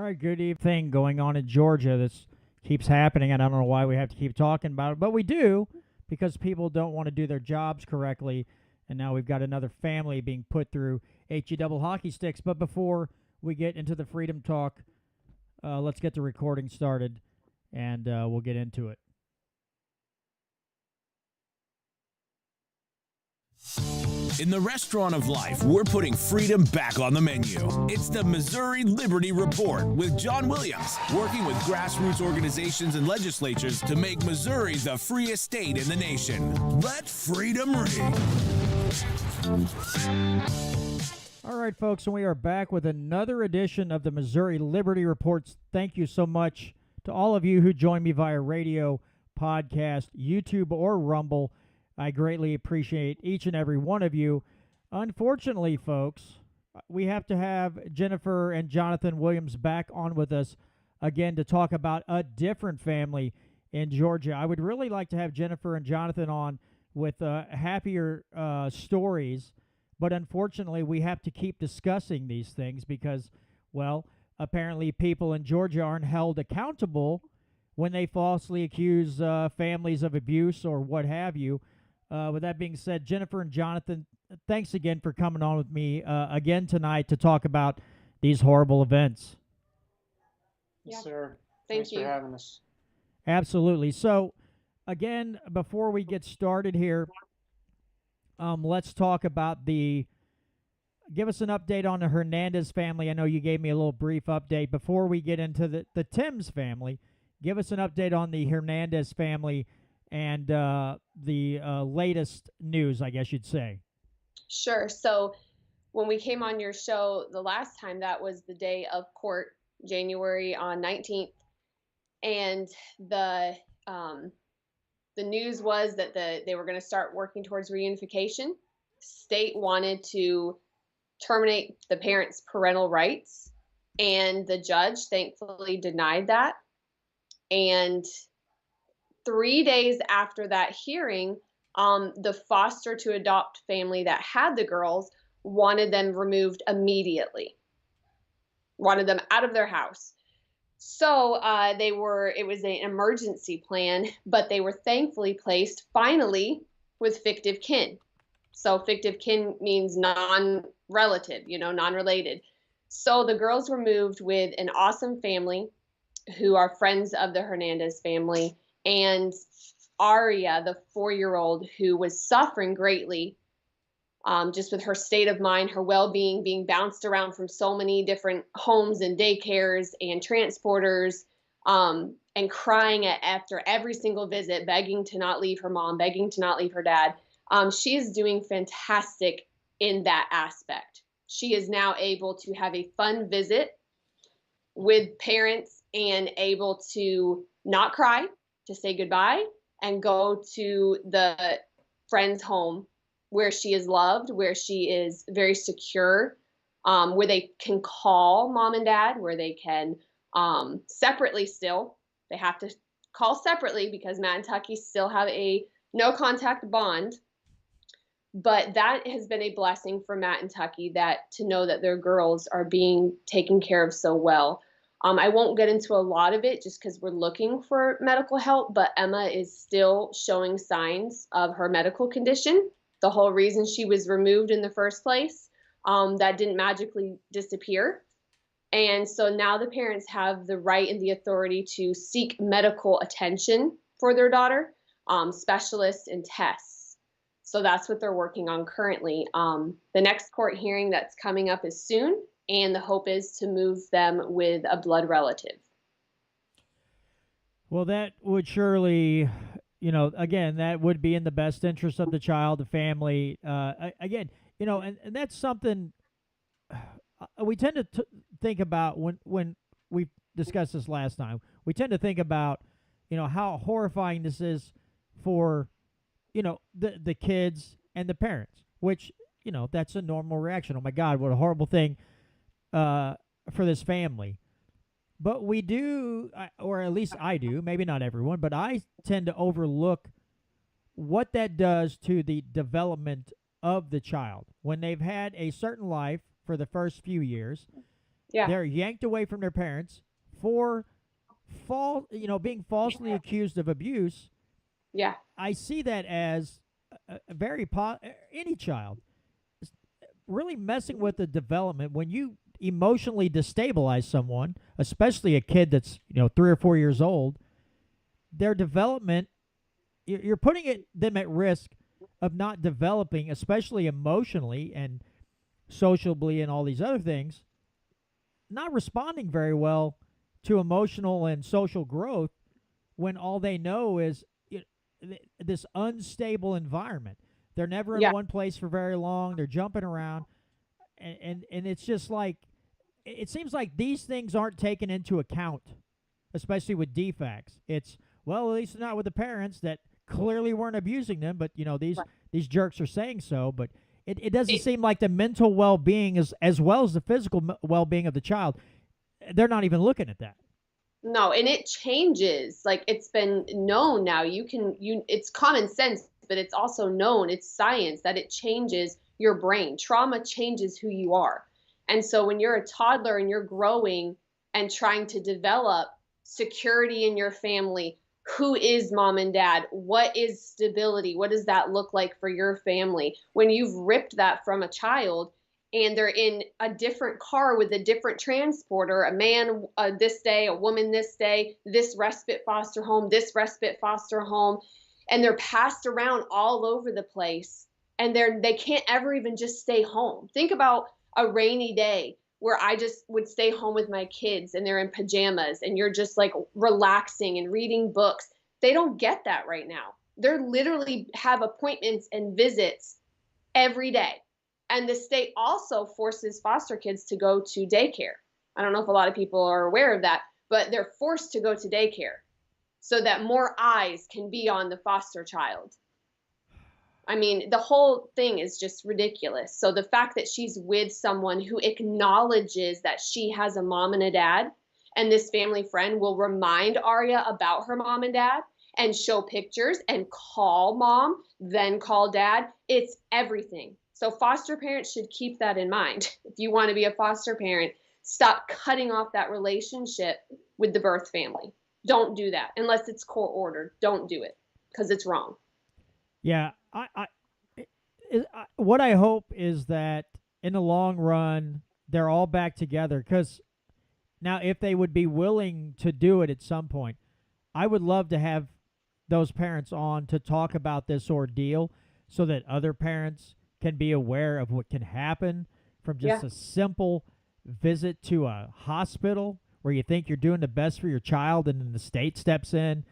right, good evening going on in Georgia. This keeps happening, and I don't know why we have to keep talking about it, but we do because people don't want to do their jobs correctly. And now we've got another family being put through HE double hockey sticks. But before we get into the Freedom Talk, let's get the recording started, and we'll get into it. In the restaurant of life, we're putting freedom back on the menu. It's the Missouri Liberty Report with John Williams, working with grassroots organizations and legislatures to make Missouri the freest state in the nation. Let freedom ring. All right, folks, and we are back with another edition of the Missouri Liberty Reports. Thank you so much to all of you who join me via radio, podcast, YouTube, or Rumble. I greatly appreciate each and every one of you. Unfortunately, folks, we have to have Jennifer and Jonathan Williams back on with us again to talk about a different family in Georgia. I would really like to have Jennifer and Jonathan on with happier stories, but unfortunately, we have to keep discussing these things because, well, apparently people in Georgia aren't held accountable when they falsely accuse families of abuse or what have you. With that being said, Jennifer and Jonathan, thanks again for coming on with me again tonight to talk about these horrible events. Yes, sir. Thanks Thank you for having us. Absolutely. So, again, before we get started here, let's talk about give us an update on the Hernandez family. I know you gave me a little brief update. Before we get into the Timms family, give us an update on the Hernandez family and the latest news, I guess you'd say. Sure. So when we came on your show the last time, that was the day of court, January 19th. And the news was that they were going to start working towards reunification. State wanted to terminate the parents' parental rights, and the judge thankfully denied that. And 3 days after that hearing, the foster to adopt family that had the girls wanted them removed immediately, wanted them out of their house. So it was an emergency plan, but they were thankfully placed finally with fictive kin. So fictive kin means non-relative, non-related. So the girls were moved with an awesome family who are friends of the Hernandez family, and Aria, the 4-year-old, who was suffering greatly just with her state of mind, her well-being, being bounced around from so many different homes and daycares and transporters, and crying after every single visit, begging to not leave her mom, begging to not leave her dad. She is doing fantastic in that aspect. She is now able to have a fun visit with parents and able to not cry, to say goodbye, and go to the friend's home where she is loved, where she is very secure, where they can call mom and dad, where they can separately still. They have to call separately because Matt and Tucky still have a no contact bond. But that has been a blessing for Matt and Tucky, that to know that their girls are being taken care of so well. I won't get into a lot of it just because we're looking for medical help, but Emma is still showing signs of her medical condition. The whole reason she was removed in the first place, that didn't magically disappear. And so now the parents have the right and the authority to seek medical attention for their daughter, specialists and tests. So that's what they're working on currently. The next court hearing that's coming up is soon, and the hope is to move them with a blood relative. Well, that would surely, again, that would be in the best interest of the child, the family. Again, and that's something we tend to think about when we discussed this last time. We tend to think about, how horrifying this is for, the kids and the parents, which, that's a normal reaction. Oh, my God, what a horrible thing for this family. But we do, or at least I do, maybe not everyone, but I tend to overlook what that does to the development of the child. When they've had a certain life for the first few years, Yeah. They're yanked away from their parents for being falsely accused of abuse. Yeah. I see that as a very any child really messing with the development when you emotionally destabilize someone, especially a kid that's 3 or 4 years old. Their development, you're putting them at risk of not developing, especially emotionally and sociably and all these other things, not responding very well to emotional and social growth when all they know is this unstable environment. They're never in Yeah. one place for very long. They're jumping around, and it's just like it seems like these things aren't taken into account, especially with DFACs. It's, well, at least not with the parents that clearly weren't abusing them, but these jerks are saying so. But it doesn't seem like the mental well-being as well as the physical well-being of the child. They're not even looking at that. No, and it changes. Like, it's been known now. It's common sense, but it's also known, it's science, that it changes your brain. Trauma changes who you are. And so when you're a toddler and you're growing and trying to develop security in your family, who is mom and dad? What is stability? What does that look like for your family? When you've ripped that from a child, and they're in a different car with a different transporter, a man this day, a woman this day, this respite foster home, and they're passed around all over the place, and they can't ever even just stay home. Think about a rainy day where I just would stay home with my kids and they're in pajamas and you're just like relaxing and reading books. They don't get that right now. They're literally have appointments and visits every day. And the state also forces foster kids to go to daycare. I don't know if a lot of people are aware of that, but they're forced to go to daycare so that more eyes can be on the foster child. I mean, the whole thing is just ridiculous. So the fact that she's with someone who acknowledges that she has a mom and a dad, and this family friend will remind Aria about her mom and dad and show pictures and call mom, then call dad, it's everything. So foster parents should keep that in mind. If you want to be a foster parent, stop cutting off that relationship with the birth family. Don't do that unless it's court ordered. Don't do it because it's wrong. Yeah, what I hope is that in the long run they're all back together. Because now, if they would be willing to do it at some point, I would love to have those parents on to talk about this ordeal, so that other parents can be aware of what can happen from just a simple visit to a hospital where you think you're doing the best for your child, and then the state steps in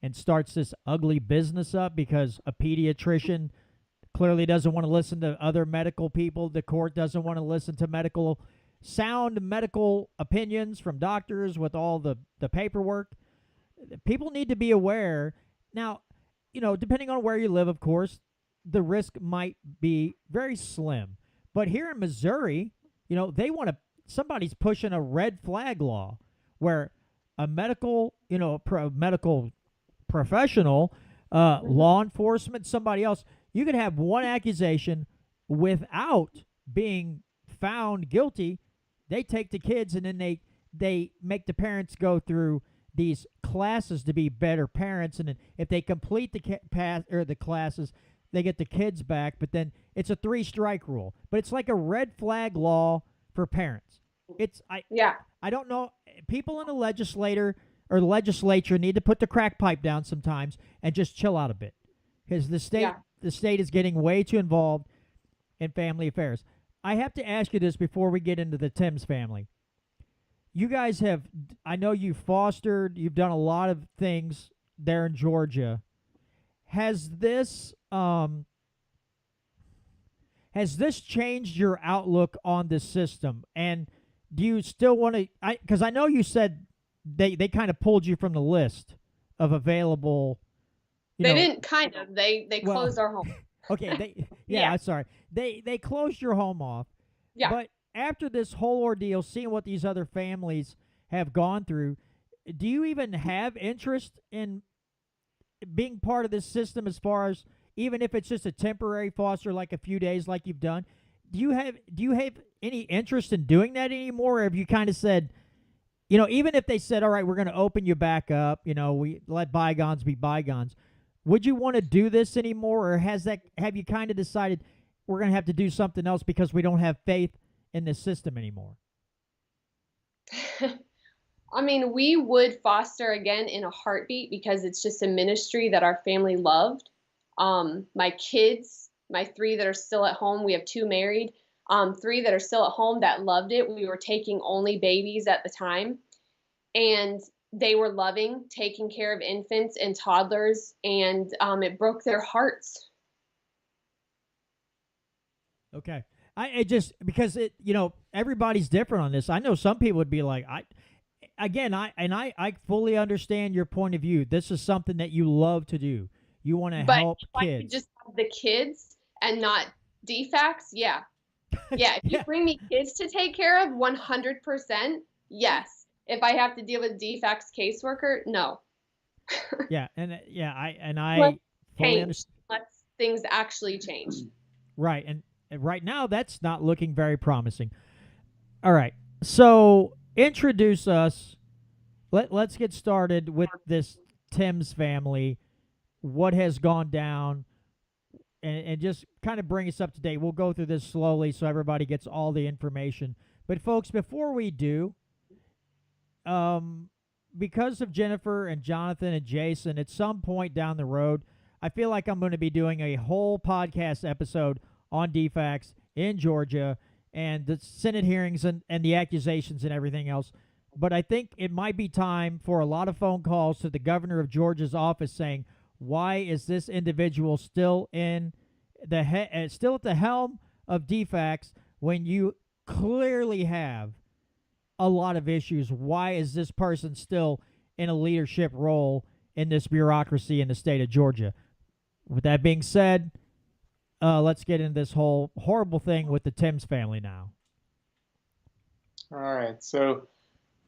and starts this ugly business up because a pediatrician clearly doesn't want to listen to other medical people. The court doesn't want to listen to sound medical opinions from doctors with all the paperwork. People need to be aware. Now, depending on where you live, of course, the risk might be very slim. But here in Missouri, somebody's pushing a red flag law where a medical professional, law enforcement, somebody else, you could have one accusation without being found guilty. They take the kids and then they make the parents go through these classes to be better parents, and then if they complete the classes, they get the kids back. But then it's a 3-strike rule. But it's like a red flag law for parents. I don't know. People in the legislature need to put the crack pipe down sometimes and just chill out a bit, because the state is getting way too involved in family affairs. I have to ask you this before we get into the Timms family. You guys I know you've fostered, you've done a lot of things there in Georgia. Has this changed your outlook on the system? And do you still want to, because I know you said they kind of pulled you from the list of available. They didn't kind of. They closed our home. Okay. Yeah. Sorry. They closed your home off. Yeah. But after this whole ordeal, seeing what these other families have gone through, do you even have interest in being part of this system, as far as even if it's just a temporary foster, like a few days like you've done? do you have any interest in doing that anymore, or have you kind of said, even if they said, all right, we're going to open you back up, we let bygones be bygones, would you want to do this anymore, or have you kind of decided we're going to have to do something else because we don't have faith in this system anymore? I mean, we would foster again in a heartbeat because it's just a ministry that our family loved. My kids, my 3 that are still at home, we have 2 married, 3 that are still at home that loved it. We were taking only babies at the time, and they were loving taking care of infants and toddlers, and it broke their hearts. Okay. I just, because everybody's different on this. I know some people would be like, I fully understand your point of view. This is something that you love to do. You want to help kids. But if I could just have the kids and not DFCS, yeah. Yeah, if you bring me kids to take care of, 100%, yes. If I have to deal with DFCS caseworker, no. I fully understand. Let's things actually change. Right, and right now that's not looking very promising. All right, so introduce us. Let's get started with this Tim's family. What has gone down, and just kind of bring us up to date. We'll go through this slowly so everybody gets all the information. But folks, before we do, because of Jennifer and Jonathan and Jason, at some point down the road, I feel like I'm going to be doing a whole podcast episode on DFCS in Georgia and the Senate hearings and the accusations and everything else. But I think it might be time for a lot of phone calls to the governor of Georgia's office saying, why is this individual still in still at the helm of DFCS when you clearly have a lot of issues? Why is this person still in a leadership role in this bureaucracy in the state of Georgia? With that being said, let's get into this whole horrible thing with the Timms family now. All right. So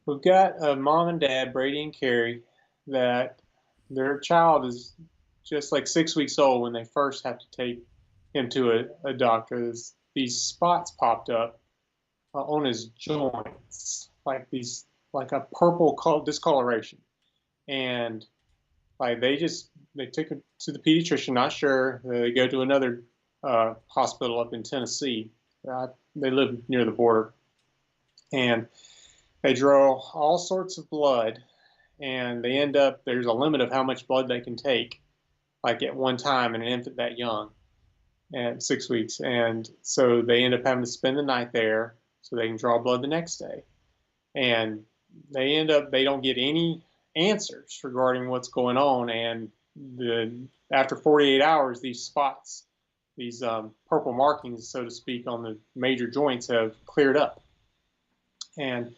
we've got a mom and dad, Brady and Carrie, that their child is just like 6 weeks old when they first have to take him to a doctor. These spots popped up on his joints, like a purple discoloration. And like they took him to the pediatrician, not sure. They go to another hospital up in Tennessee. They live near the border. And they draw all sorts of blood, and they end up, there's a limit of how much blood they can take, like at one time in an infant that young, at 6 weeks. And so they end up having to spend the night there so they can draw blood the next day. And they don't get any answers regarding what's going on. And after 48 hours, these spots, these purple markings, so to speak, on the major joints have cleared up. And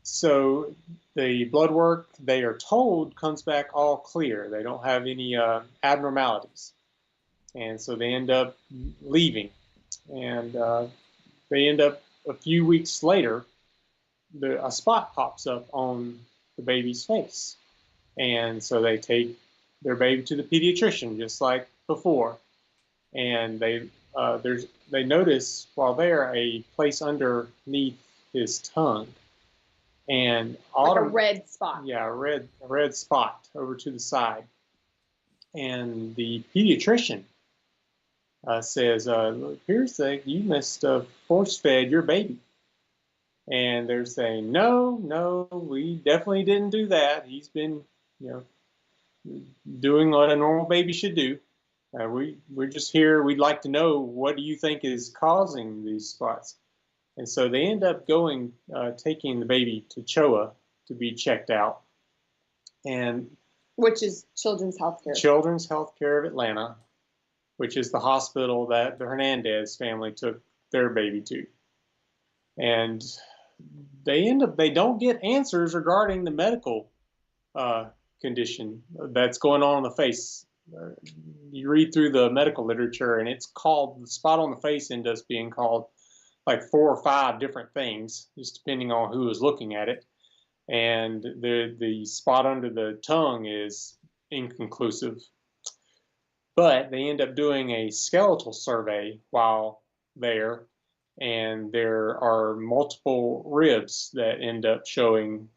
so the blood work, they are told, comes back all clear. They don't have any abnormalities. And so they end up leaving. And they end up, a few weeks later, a spot pops up on the baby's face. And so they take their baby to the pediatrician, just like before. And they notice while there a place underneath his tongue. And like a red spot. Yeah, a red spot over to the side. And the pediatrician says, "Look, you must have force-fed your baby." And they're saying, no, we definitely didn't do that. He's been, doing what a normal baby should do. We're just here. We'd like to know, what do you think is causing these spots? And so they end up taking the baby to CHOA to be checked out. Which is Children's Healthcare. Children's Healthcare of Atlanta, which is the hospital that the Hernandez family took their baby to. And they don't get answers regarding the medical condition that's going on the face. You read through the medical literature, and it's called, the spot on the face ends up being called like 4 or 5 different things, just depending on who is looking at it. And the spot under the tongue is inconclusive. But they end up doing a skeletal survey while there, and there are multiple ribs that end up showing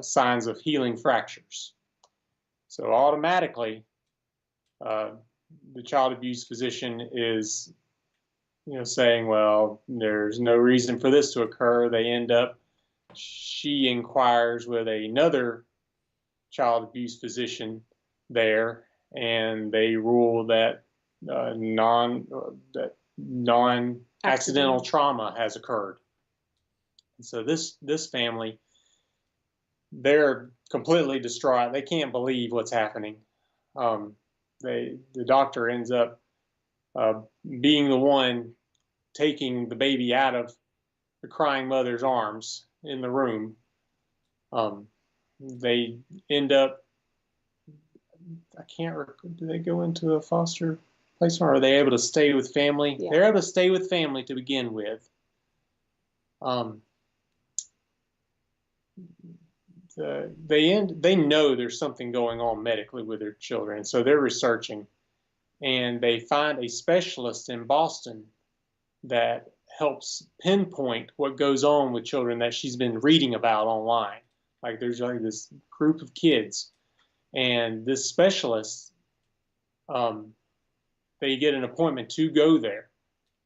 signs of healing fractures. So automatically, the child abuse physician is, saying, well, there's no reason for this to occur. She inquires with another child abuse physician there, and they rule that non-accidental trauma has occurred. And so this family, they're completely distraught. They can't believe what's happening. The doctor ends up being the one taking the baby out of the crying mother's arms in the room. They end up, I can't recall, do they go into a foster placement, or are they able to stay with family? Yeah. They're able to stay with family to begin with. They know there's something going on medically with their children, so they're researching, and they find a specialist in Boston that helps pinpoint what goes on with children that she's been reading about online. Like there's like this group of kids, and this specialist, they get an appointment to go there,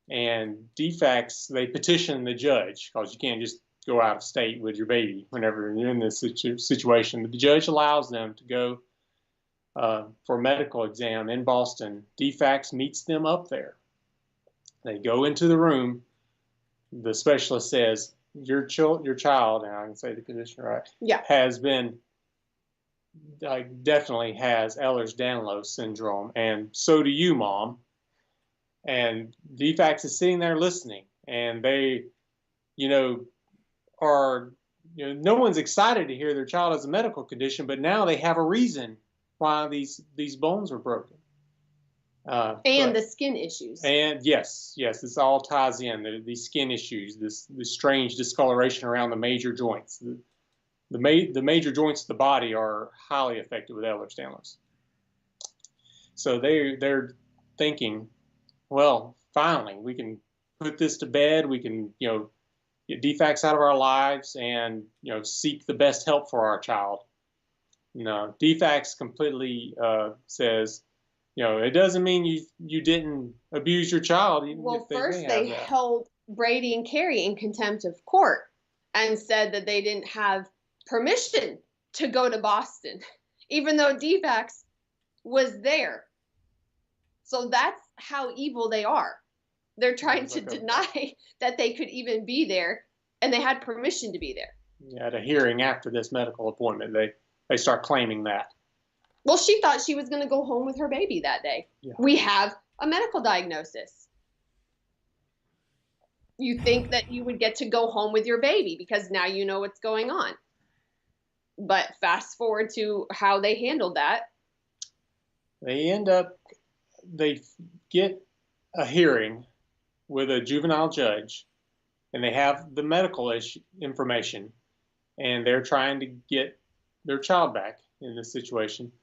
and DFCS, they petition the judge, because you can't just go out of state with your baby whenever you're in this situation. But the judge allows them to go for a medical exam in Boston. DFCS meets them up there. They go into the room. The specialist says, your child, and I can say the condition right, yeah, has been, definitely has Ehlers-Danlos syndrome, and so do you, Mom. And DFCS is sitting there listening, and they, are, no one's excited to hear their child has a medical condition, but now they have a reason why these bones were broken. And the skin issues. And yes, this all ties in. These skin issues, this strange discoloration around the major joints. The major joints of the body are highly affected with Ehlers-Danlos. So they're thinking, well, finally, we can put this to bed. We can, get DFCS out of our lives and, seek the best help for our child. No, DFCS completely says, it doesn't mean you didn't abuse your child. Well, first they held Brady and Carrie in contempt of court and said that they didn't have permission to go to Boston, even though DFCS was there. So that's how evil they are. They're trying to deny that they could even be there, and they had permission to be there. Yeah, at a hearing after this medical appointment, they start claiming that. Well, she thought she was going to go home with her baby that day. Yeah. We have a medical diagnosis. You think that you would get to go home with your baby because now you know what's going on. But fast forward to how they handled that. They get a hearing with a juvenile judge, and they have the medical information, and they're trying to get their child back in this situation.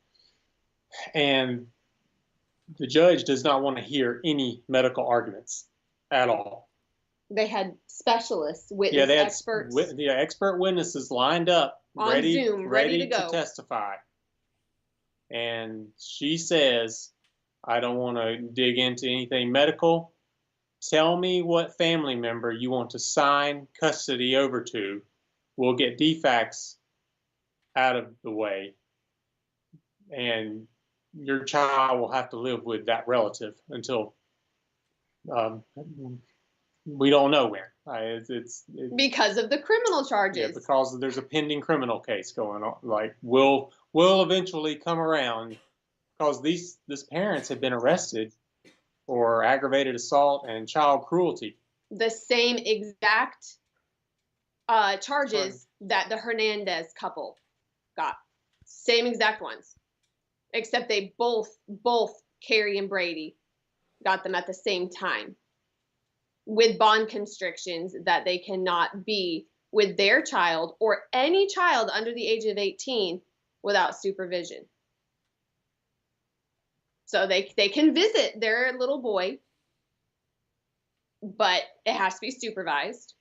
And the judge does not want to hear any medical arguments at all. They had specialists, experts. Expert witnesses lined up, on ready, Zoom, ready to go. Testify. And she says, I don't want to dig into anything medical. Tell me what family member you want to sign custody over to. We'll get DFCS out of the way, and your child will have to live with that relative until we don't know when. Because of the criminal charges. Yeah, because there's a pending criminal case going on. Like, we'll eventually come around, because these parents have been arrested for aggravated assault and child cruelty. The same exact charges that the Hernandez couple got. Same exact ones. Except they both, Carrie and Brady, got them at the same time, with bond constrictions that they cannot be with their child or any child under the age of 18 without supervision. So they can visit their little boy, but it has to be supervised.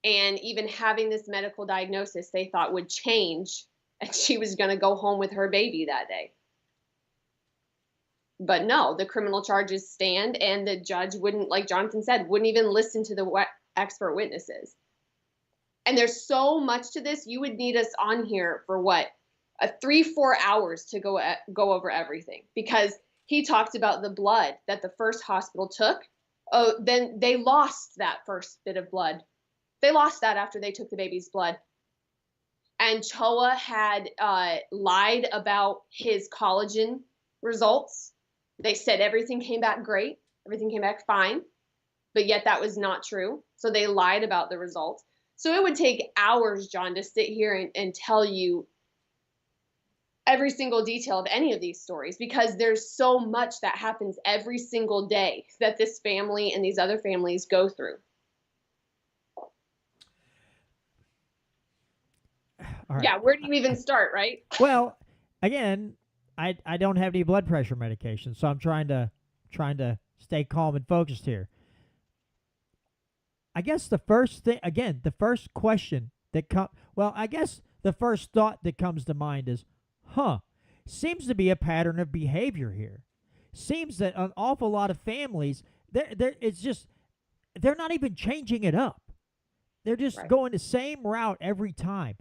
And even having this medical diagnosis, they thought would change, and she was going to go home with her baby that day. But no, the criminal charges stand, and the judge wouldn't, like Jonathan said, wouldn't even listen to the expert witnesses. And there's so much to this. You would need us on here for what, 3-4 hours to go over everything, because he talked about the blood that the first hospital took. Oh, then they lost that first bit of blood. They lost that after they took the baby's blood. And Choa had lied about his collagen results. They said everything came back great. Everything came back fine. But yet that was not true. So they lied about the results. So it would take hours, John, to sit here and tell you every single detail of any of these stories, because there's so much that happens every single day that this family and these other families go through. Right. Yeah, where do you even start, right? Well, again, I don't have any blood pressure medication, so I'm trying to stay calm and focused here. I guess the first thing, again, the first question that I guess the first thought that comes to mind is, seems to be a pattern of behavior here. Seems that an awful lot of families, they're not even changing it up. They're just going the same route every time.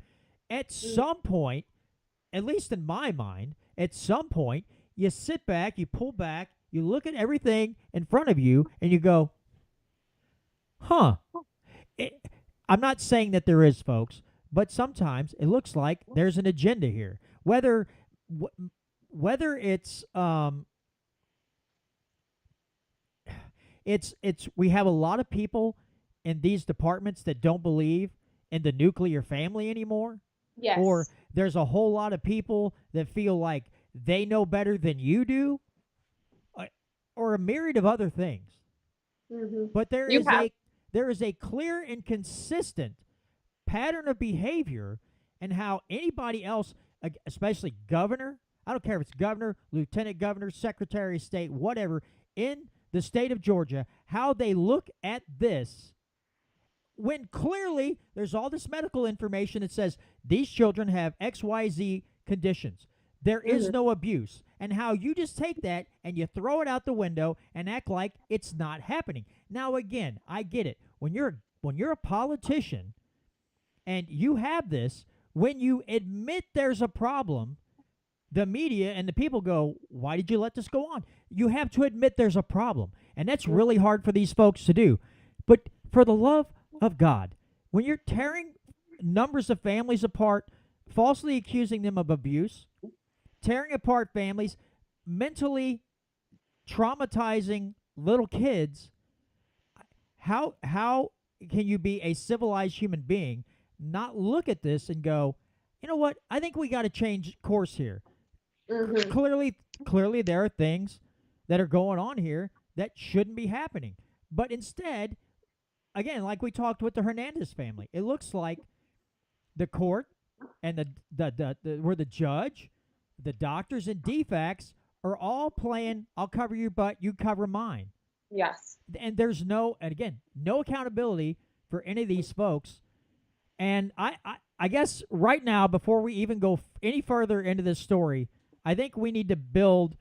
At some point, at least in my mind, at some point, you sit back, you pull back, you look at everything in front of you, and you go, I'm not saying that there is, folks, but sometimes it looks like there's an agenda here. Whether it's we have a lot of people in these departments that don't believe in the nuclear family anymore. Yes. Or there's a whole lot of people that feel like they know better than you do, or a myriad of other things. Mm-hmm. But there is a clear and consistent pattern of behavior and how anybody else, especially governor, I don't care if it's governor, lieutenant governor, secretary of state, whatever, in the state of Georgia, how they look at this, when clearly there's all this medical information that says these children have XYZ conditions. There is no abuse. And how you just take that and you throw it out the window and act like it's not happening. Now, again, I get it. When you're a politician and you have this, when you admit there's a problem, the media and the people go, why did you let this go on? You have to admit there's a problem. And that's really hard for these folks to do. But for the love of God, when you're tearing numbers of families apart, falsely accusing them of abuse, tearing apart families, mentally traumatizing little kids, how can you be a civilized human being, not look at this and go, you know what, I think we got to change course here. Mm-hmm. Clearly there are things that are going on here that shouldn't be happening. But instead, again, like we talked with the Hernandez family, it looks like the court and the judge, the doctors and DFCS are all playing, I'll cover your butt, you cover mine. Yes. And there's no accountability for any of these folks. And I guess right now, before we even go any further into this story, I think we need to build,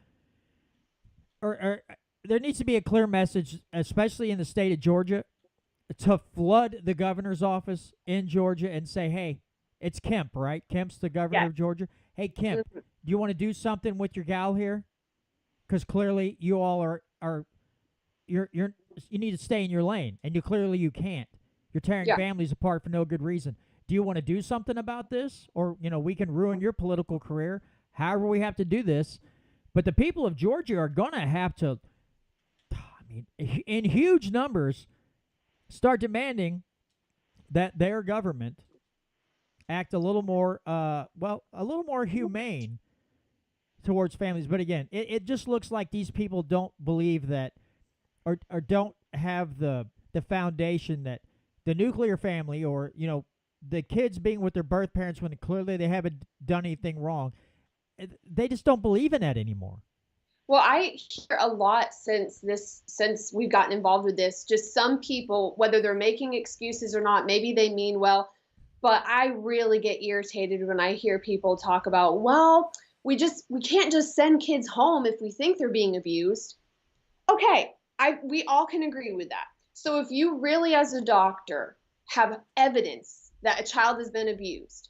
or there needs to be a clear message, especially in the state of Georgia, to flood the governor's office in Georgia and say, hey, it's Kemp, right? Kemp's the governor of Georgia. Hey, Kemp, do you want to do something with your gal here? Because clearly you all you need to stay in your lane, and you can't. You're tearing families apart for no good reason. Do you want to do something about this? Or, we can ruin your political career. However we have to do this. But the people of Georgia are going to have to, in huge numbers, start demanding that their government act a little more, a little more humane towards families. But again, it just looks like these people don't believe that, or don't have the foundation that the nuclear family, or the kids being with their birth parents when clearly they haven't done anything wrong, they just don't believe in that anymore. Well, I hear a lot since we've gotten involved with this, just some people, whether they're making excuses or not, maybe they mean well, but I really get irritated when I hear people talk about, well, we can't just send kids home if we think they're being abused. Okay, we all can agree with that. So if you really, as a doctor, have evidence that a child has been abused,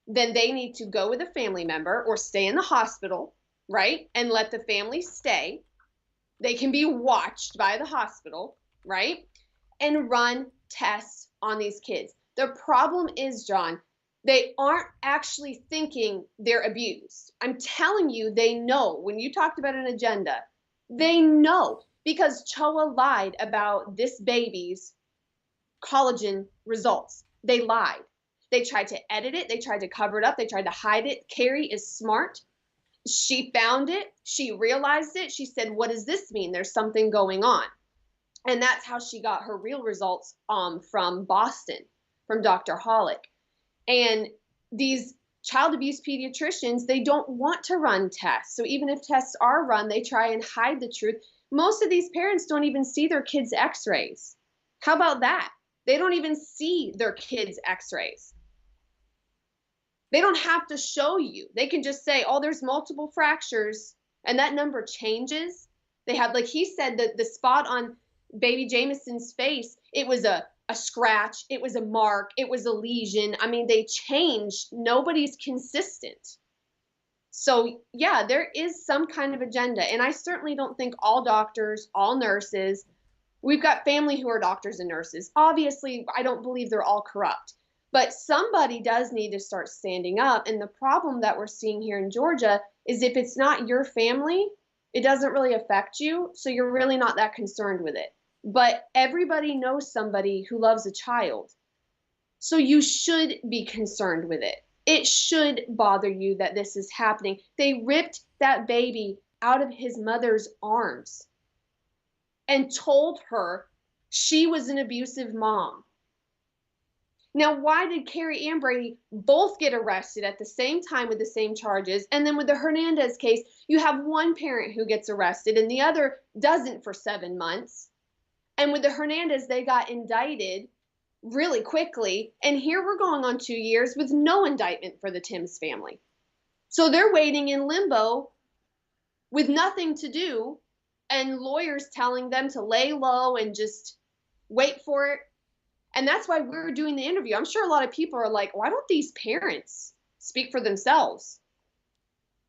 then they need to go with a family member or stay in the hospital, right? And let the family stay. They can be watched by the hospital, right? And run tests on these kids. The problem is, John, they aren't actually thinking they're abused. I'm telling you, they know. When you talked about an agenda, they know, because Choa lied about this baby's collagen results. They lied. They tried to edit it. They tried to cover it up. They tried to hide it. Carrie is smart. She found it. She realized it. She said, what does this mean? There's something going on. And that's how she got her real results from Boston, from Dr. Hollick. And these child abuse pediatricians, they don't want to run tests. So even if tests are run, they try and hide the truth. Most of these parents don't even see their kids' x-rays. How about that? They don't even see their kids' x-rays. They don't have to show you. They can just say, oh, there's multiple fractures, and that number changes. They have, like he said, the spot on baby Jameson's face, it was a scratch, it was a mark, it was a lesion. I mean, they change. Nobody's consistent. So yeah, there is some kind of agenda. And I certainly don't think all doctors, all nurses, we've got family who are doctors and nurses. Obviously, I don't believe they're all corrupt. But somebody does need to start standing up. And the problem that we're seeing here in Georgia is if it's not your family, it doesn't really affect you. So you're really not that concerned with it. But everybody knows somebody who loves a child. So you should be concerned with it. It should bother you that this is happening. They ripped that baby out of his mother's arms and told her she was an abusive mom. Now, why did Carrie and Brady both get arrested at the same time with the same charges? And then with the Hernandez case, you have one parent who gets arrested and the other doesn't for 7 months. And with the Hernandez, they got indicted really quickly. And here we're going on 2 years with no indictment for the Timms family. So they're waiting in limbo with nothing to do and lawyers telling them to lay low and just wait for it. And that's why we're doing the interview. I'm sure a lot of people are like, why don't these parents speak for themselves?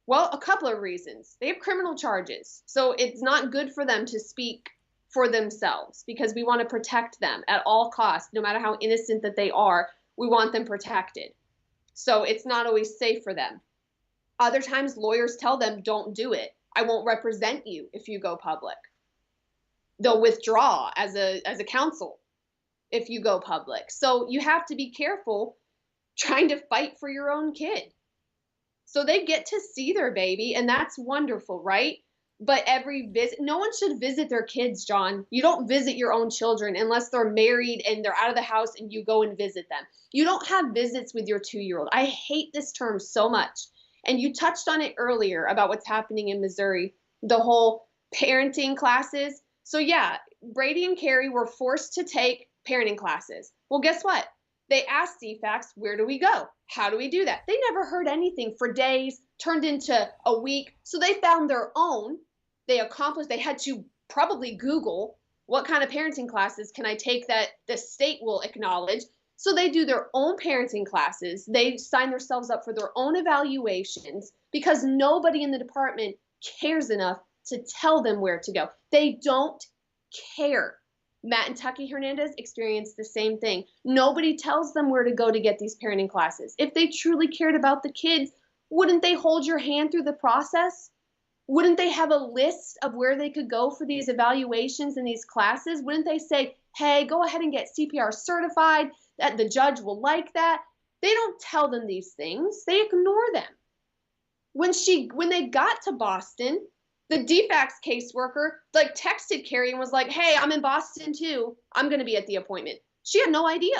Well, a couple of reasons. They have criminal charges. So it's not good for them to speak for themselves because we want to protect them at all costs. No matter how innocent that they are, we want them protected. So it's not always safe for them. Other times lawyers tell them, don't do it. I won't represent you if you go public. They'll withdraw as a counsel if you go public. So you have to be careful trying to fight for your own kid. So they get to see their baby, and that's wonderful, right? But every visit, no one should visit their kids, John. You don't visit your own children unless they're married and they're out of the house and you go and visit them. You don't have visits with your 2-year-old. I hate this term so much. And you touched on it earlier about what's happening in Missouri, the whole parenting classes. So yeah, Brady and Carrie were forced to take parenting classes. Well, guess what? They asked DFCS, where do we go? How do we do that? They never heard anything for days, turned into a week. So they found their own. They accomplished, they had to probably Google what kind of parenting classes can I take that the state will acknowledge. So they do their own parenting classes. They sign themselves up for their own evaluations because nobody in the department cares enough to tell them where to go. They don't care. Matt and Tucky Hernandez experienced the same thing. Nobody tells them where to go to get these parenting classes. If they truly cared about the kids, wouldn't they hold your hand through the process? Wouldn't they have a list of where they could go for these evaluations and these classes? Wouldn't they say, hey, go ahead and get CPR certified, that the judge will like that? They don't tell them these things. They ignore them. When they got to Boston, the DFCS caseworker texted Carrie and was like, hey, I'm in Boston too. I'm going to be at the appointment. She had no idea.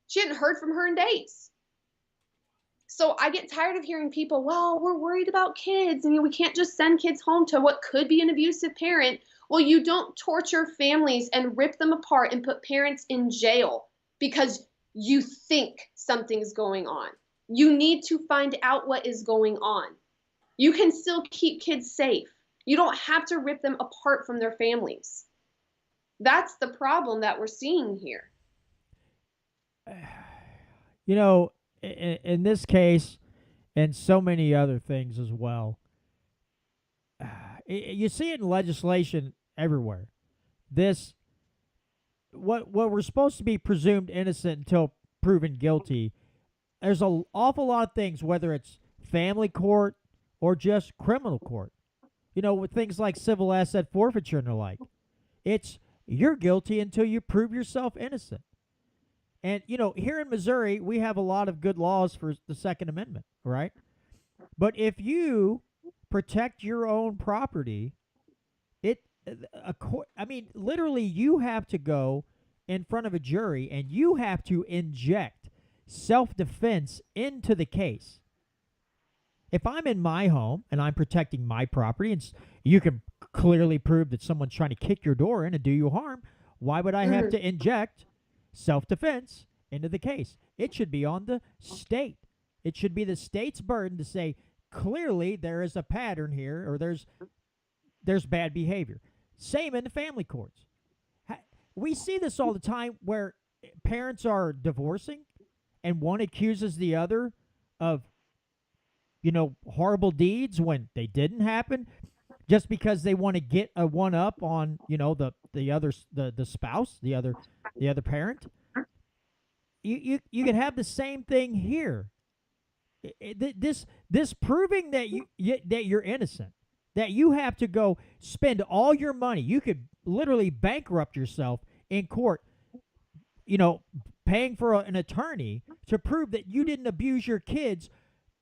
She hadn't heard from her in days. So I get tired of hearing people, well, we're worried about kids. I mean, we can't just send kids home to what could be an abusive parent. Well, you don't torture families and rip them apart and put parents in jail because you think something's going on. You need to find out what is going on. You can still keep kids safe. You don't have to rip them apart from their families. That's the problem that we're seeing here. You know, in this case, and so many other things as well, you see it in legislation everywhere. This, what we're supposed to be presumed innocent until proven guilty. There's an awful lot of things, whether it's family court or just criminal court. You know, with things like civil asset forfeiture and the like. It's you're guilty until you prove yourself innocent. And, you know, here in Missouri, we have a lot of good laws for the Second Amendment, right? But if you protect your own property, literally you have to go in front of a jury and you have to inject self-defense into the case. If I'm in my home and I'm protecting my property and you can clearly prove that someone's trying to kick your door in and do you harm, why would I have to inject self-defense into the case? It should be on the state. It should be the state's burden to say, clearly there is a pattern here, or there's bad behavior. Same in the family courts. We see this all the time where parents are divorcing and one accuses the other of, you know, horrible deeds when they didn't happen, just because they want to get a one up on, you know, the spouse, the other parent. You could have the same thing here. This proving that you're innocent, that you have to go spend all your money. You could literally bankrupt yourself in court, you know, paying for an attorney to prove that you didn't abuse your kids.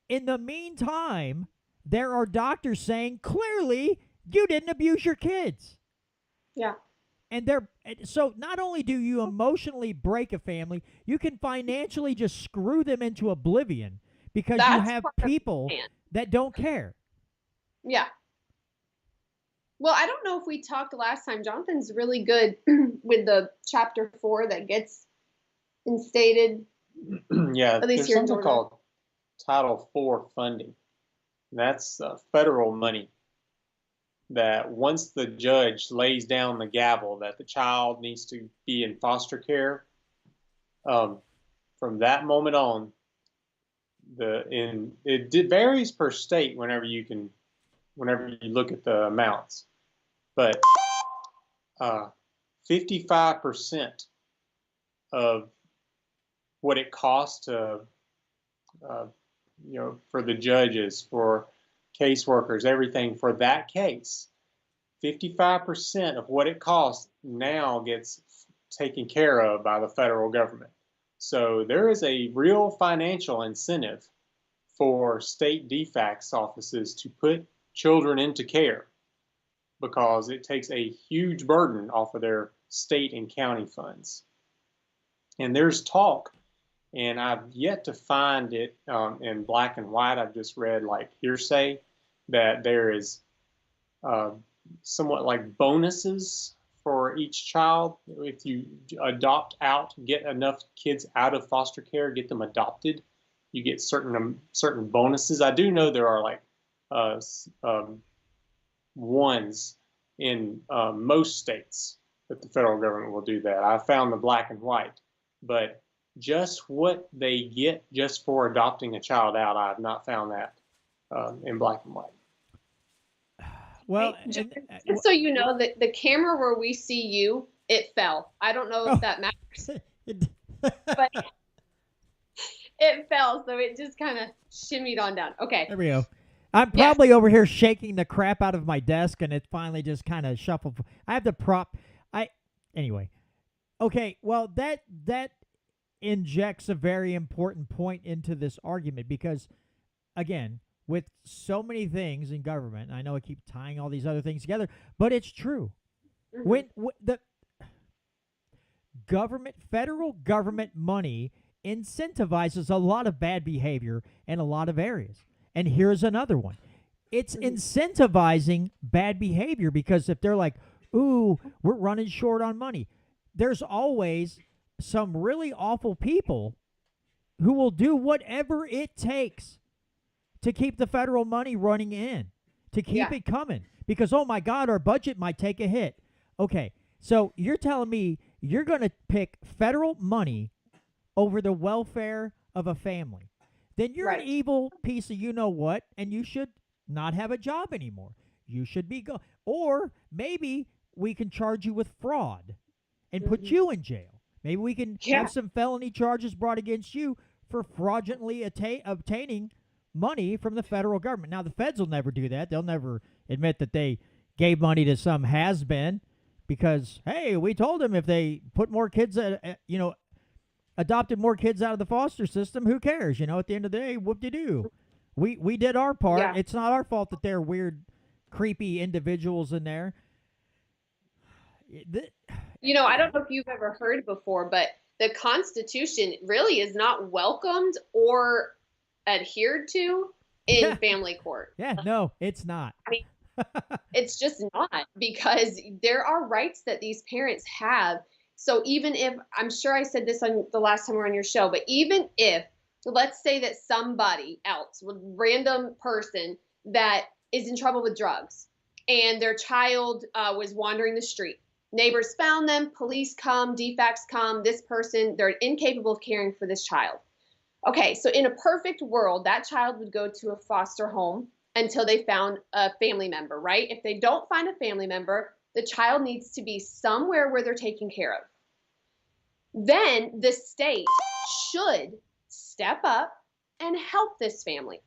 In the meantime, there are doctors saying clearly you didn't abuse your kids. Yeah. And so not only do you emotionally break a family, you can financially just screw them into oblivion because you have people that don't care. Yeah. Well, I don't know if we talked last time. Jonathan's really good with the Chapter 4 that gets instated. Yeah, at least there's here in something Georgia. called Title IV funding. That's federal money that once the judge lays down the gavel that the child needs to be in foster care, from that moment on, it varies per state whenever you look at the amounts, but 55% of what it costs to for the judges, for caseworkers, everything for that case, 55% of what it costs now gets taken care of by the federal government. So there is a real financial incentive for state DFCS offices to put children into care because it takes a huge burden off of their state and county funds. And there's talk, and I've yet to find it in black and white. I've just read like hearsay that there is somewhat like bonuses for each child. If you adopt out, get enough kids out of foster care, get them adopted, you get certain bonuses. I do know there are like ones in most states that the federal government will do that. I found the black and white, but just what they get just for adopting a child out, I have not found that in black and white. Well, just so you know, that the camera where we see you, it fell. I don't know if that matters, but it fell, so it just kind of shimmied on down. Okay. There we go. I'm probably over here shaking the crap out of my desk, and it finally just kind of shuffled. I have the prop. Anyway. Okay, well, that injects a very important point into this argument because, again, with so many things in government, I know I keep tying all these other things together, but it's true. Mm-hmm. When the federal government money incentivizes a lot of bad behavior in a lot of areas. And here's another one. It's incentivizing bad behavior because if they're like, ooh, we're running short on money, there's always some really awful people who will do whatever it takes to keep the federal money running in, to keep it coming. Because, oh my God, our budget might take a hit. Okay, so you're telling me you're going to pick federal money over the welfare of a family. Then you're an evil piece of you-know-what, and you should not have a job anymore. You should be or maybe we can charge you with fraud and put you in jail. Maybe we can have some felony charges brought against you for fraudulently obtaining money from the federal government. Now, the feds will never do that. They'll never admit that they gave money to some has-been because, hey, we told them if they put more kids, adopted more kids out of the foster system, who cares? At the end of the day, whoop-de-doo. We did our part. Yeah. It's not our fault that they're weird, creepy individuals in there. I don't know if you've ever heard before, but the Constitution really is not welcomed or adhered to in family court. Yeah, no, it's not. I mean, it's just not, because there are rights that these parents have. So even if, I'm sure I said this on the last time we were on your show, but even if, let's say that somebody else, a random person that is in trouble with drugs and their child was wandering the street, neighbors found them, police come, DFCS come, this person, they're incapable of caring for this child. Okay, so in a perfect world, that child would go to a foster home until they found a family member, right? If they don't find a family member, the child needs to be somewhere where they're taken care of. Then the state should step up and help this family.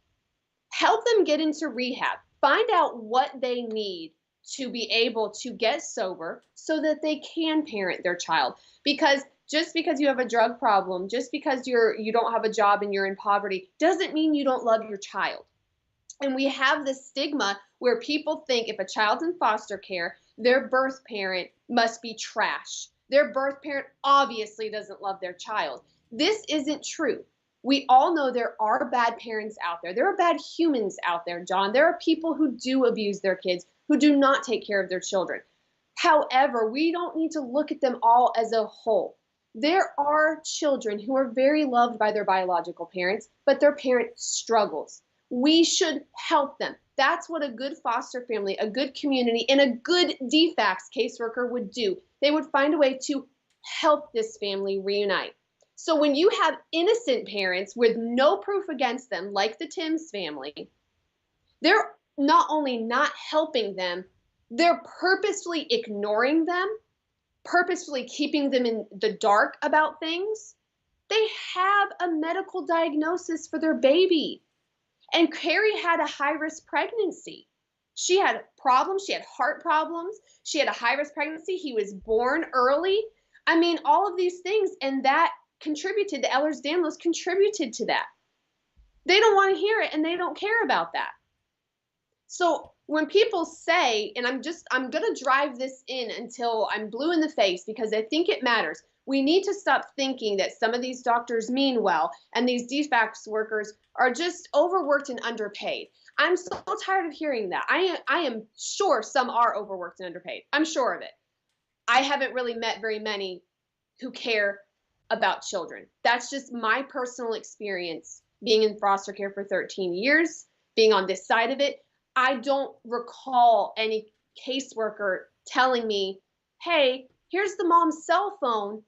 Help them get into rehab. Find out what they need to be able to get sober so that they can parent their child. Because just because you have a drug problem, just because you don't have a job and you're in poverty, doesn't mean you don't love your child. And we have this stigma where people think if a child's in foster care, their birth parent must be trash. Their birth parent obviously doesn't love their child. This isn't true. We all know there are bad parents out there. There are bad humans out there, John. There are people who do abuse their kids, who do not take care of their children. However, we don't need to look at them all as a whole. There are children who are very loved by their biological parents, but their parent struggles. We should help them. That's what a good foster family, a good community, and a good DFCS caseworker would do. They would find a way to help this family reunite. So when you have innocent parents with no proof against them, like the Timms family, they're not only not helping them, they're purposefully ignoring them, purposefully keeping them in the dark about things. They have a medical diagnosis for their baby. And Carrie had a high-risk pregnancy. She had problems. She had heart problems. She had a high-risk pregnancy. He was born early. I mean, all of these things, and that contributed, the Ehlers-Danlos contributed to that. They don't want to hear it, and they don't care about that. So when people say, and I'm going to drive this in until I'm blue in the face because I think it matters. We need to stop thinking that some of these doctors mean well and these DFCS workers are just overworked and underpaid. I'm so tired of hearing that. I am sure some are overworked and underpaid. I'm sure of it. I haven't really met very many who care about children. That's just my personal experience being in foster care for 13 years, being on this side of it. I don't recall any caseworker telling me, hey, here's the mom's cell phone.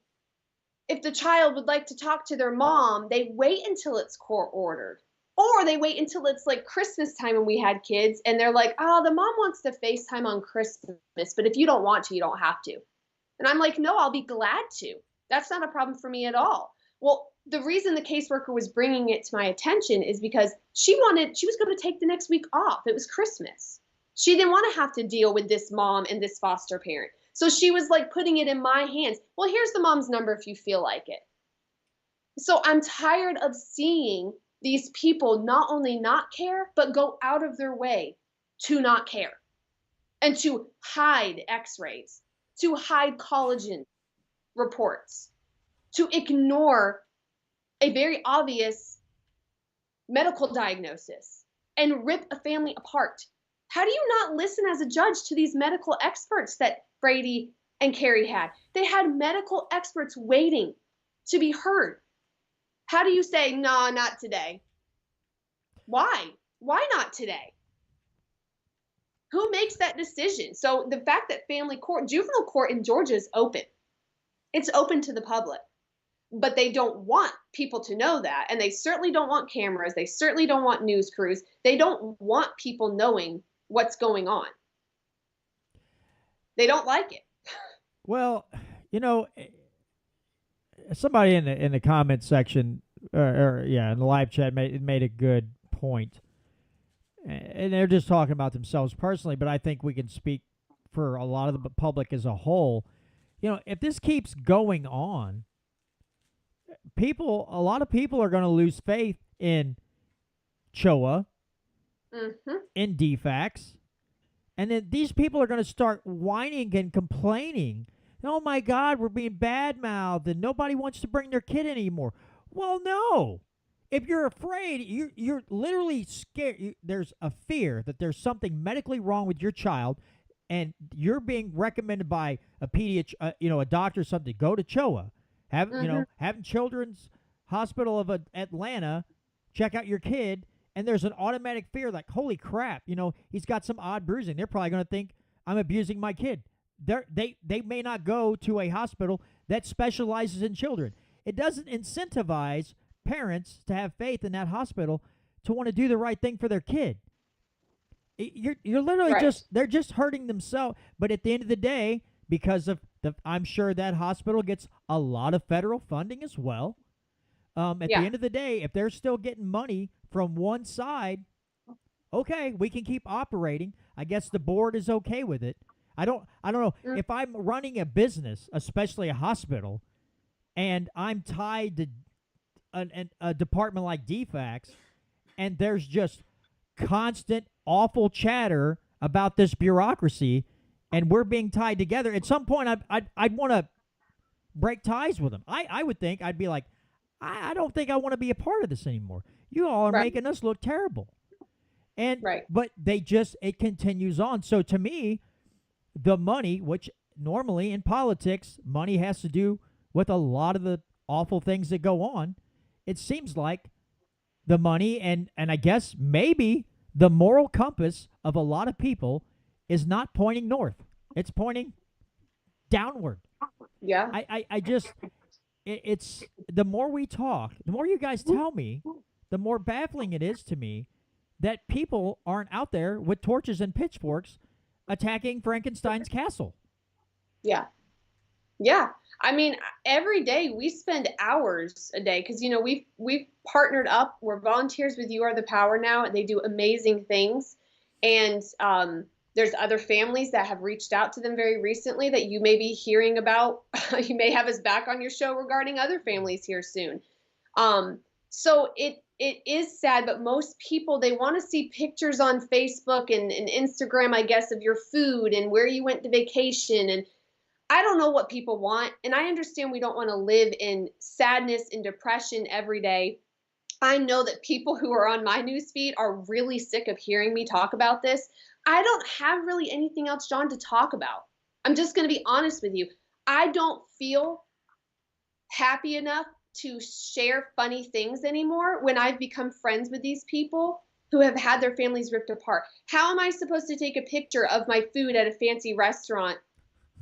If the child would like to talk to their mom, they wait until it's court ordered. Or they wait until it's like Christmas time when we had kids and they're like, oh, the mom wants to FaceTime on Christmas, but if you don't want to, you don't have to. And I'm like, no, I'll be glad to. That's not a problem for me at all. Well, the reason the caseworker was bringing it to my attention is because she was going to take the next week off. It was Christmas. She didn't want to have to deal with this mom and this foster parent. So she was like putting it in my hands. Well, here's the mom's number if you feel like it. So I'm tired of seeing these people not only not care, but go out of their way to not care and to hide x-rays, to hide collagen reports, to ignore a very obvious medical diagnosis and rip a family apart? How do you not listen as a judge to these medical experts that Brady and Carrie had? They had medical experts waiting to be heard. How do you say, no, not today? Why? Why not today? Who makes that decision? So the fact that juvenile court in Georgia is open. It's open to the public. But they don't want people to know that. And they certainly don't want cameras. They certainly don't want news crews. They don't want people knowing what's going on. They don't like it. Well, somebody in the comment section, in the live chat made a good point, and they're just talking about themselves personally. But I think we can speak for a lot of the public as a whole. If this keeps going on, a lot of people are going to lose faith in CHOA, in DFCS, and then these people are going to start whining and complaining. Oh my God, we're being bad-mouthed and nobody wants to bring their kid anymore. Well, no. If you're afraid, you're literally scared. There's a fear that there's something medically wrong with your child, and you're being recommended by a a doctor or something. Go to CHOA. Having Children's Hospital of Atlanta check out your kid, and there's an automatic fear like, holy crap, he's got some odd bruising. They're probably going to think I'm abusing my kid. They may not go to a hospital that specializes in children. It doesn't incentivize parents to have faith in that hospital to want to do the right thing for their kid. You're literally they're just hurting themselves. But at the end of the day, because of I'm sure that hospital gets a lot of federal funding as well. At the end of the day, if they're still getting money from one side, okay, we can keep operating. I guess the board is okay with it. I don't know. If I'm running a business, especially a hospital, and I'm tied to a department like DFCS, and there's just constant awful chatter about this bureaucracy, and we're being tied together, at some point I'd want to break ties with them. I would think, I'd be like, I don't think I want to be a part of this anymore. You all are making us look terrible. And but it continues on. So to me, the money, which normally in politics, money has to do with a lot of the awful things that go on. It seems like the money and I guess maybe the moral compass of a lot of people is not pointing north. It's pointing downward. Yeah. I just, it's the more we talk, the more you guys tell me, the more baffling it is to me that people aren't out there with torches and pitchforks attacking Frankenstein's castle. Yeah. Yeah. I mean, every day we spend hours a day because, we've partnered up. We're volunteers with You Are the Power now, and they do amazing things. And there's other families that have reached out to them very recently that you may be hearing about. You may have us back on your show regarding other families here soon. So it is sad, but most people, they want to see pictures on Facebook and Instagram, I guess, of your food and where you went to vacation. And I don't know what people want. And I understand we don't want to live in sadness and depression every day. I know that people who are on my newsfeed are really sick of hearing me talk about this. I don't have really anything else, John, to talk about. I'm just going to be honest with you. I don't feel happy enough to share funny things anymore when I've become friends with these people who have had their families ripped apart. How am I supposed to take a picture of my food at a fancy restaurant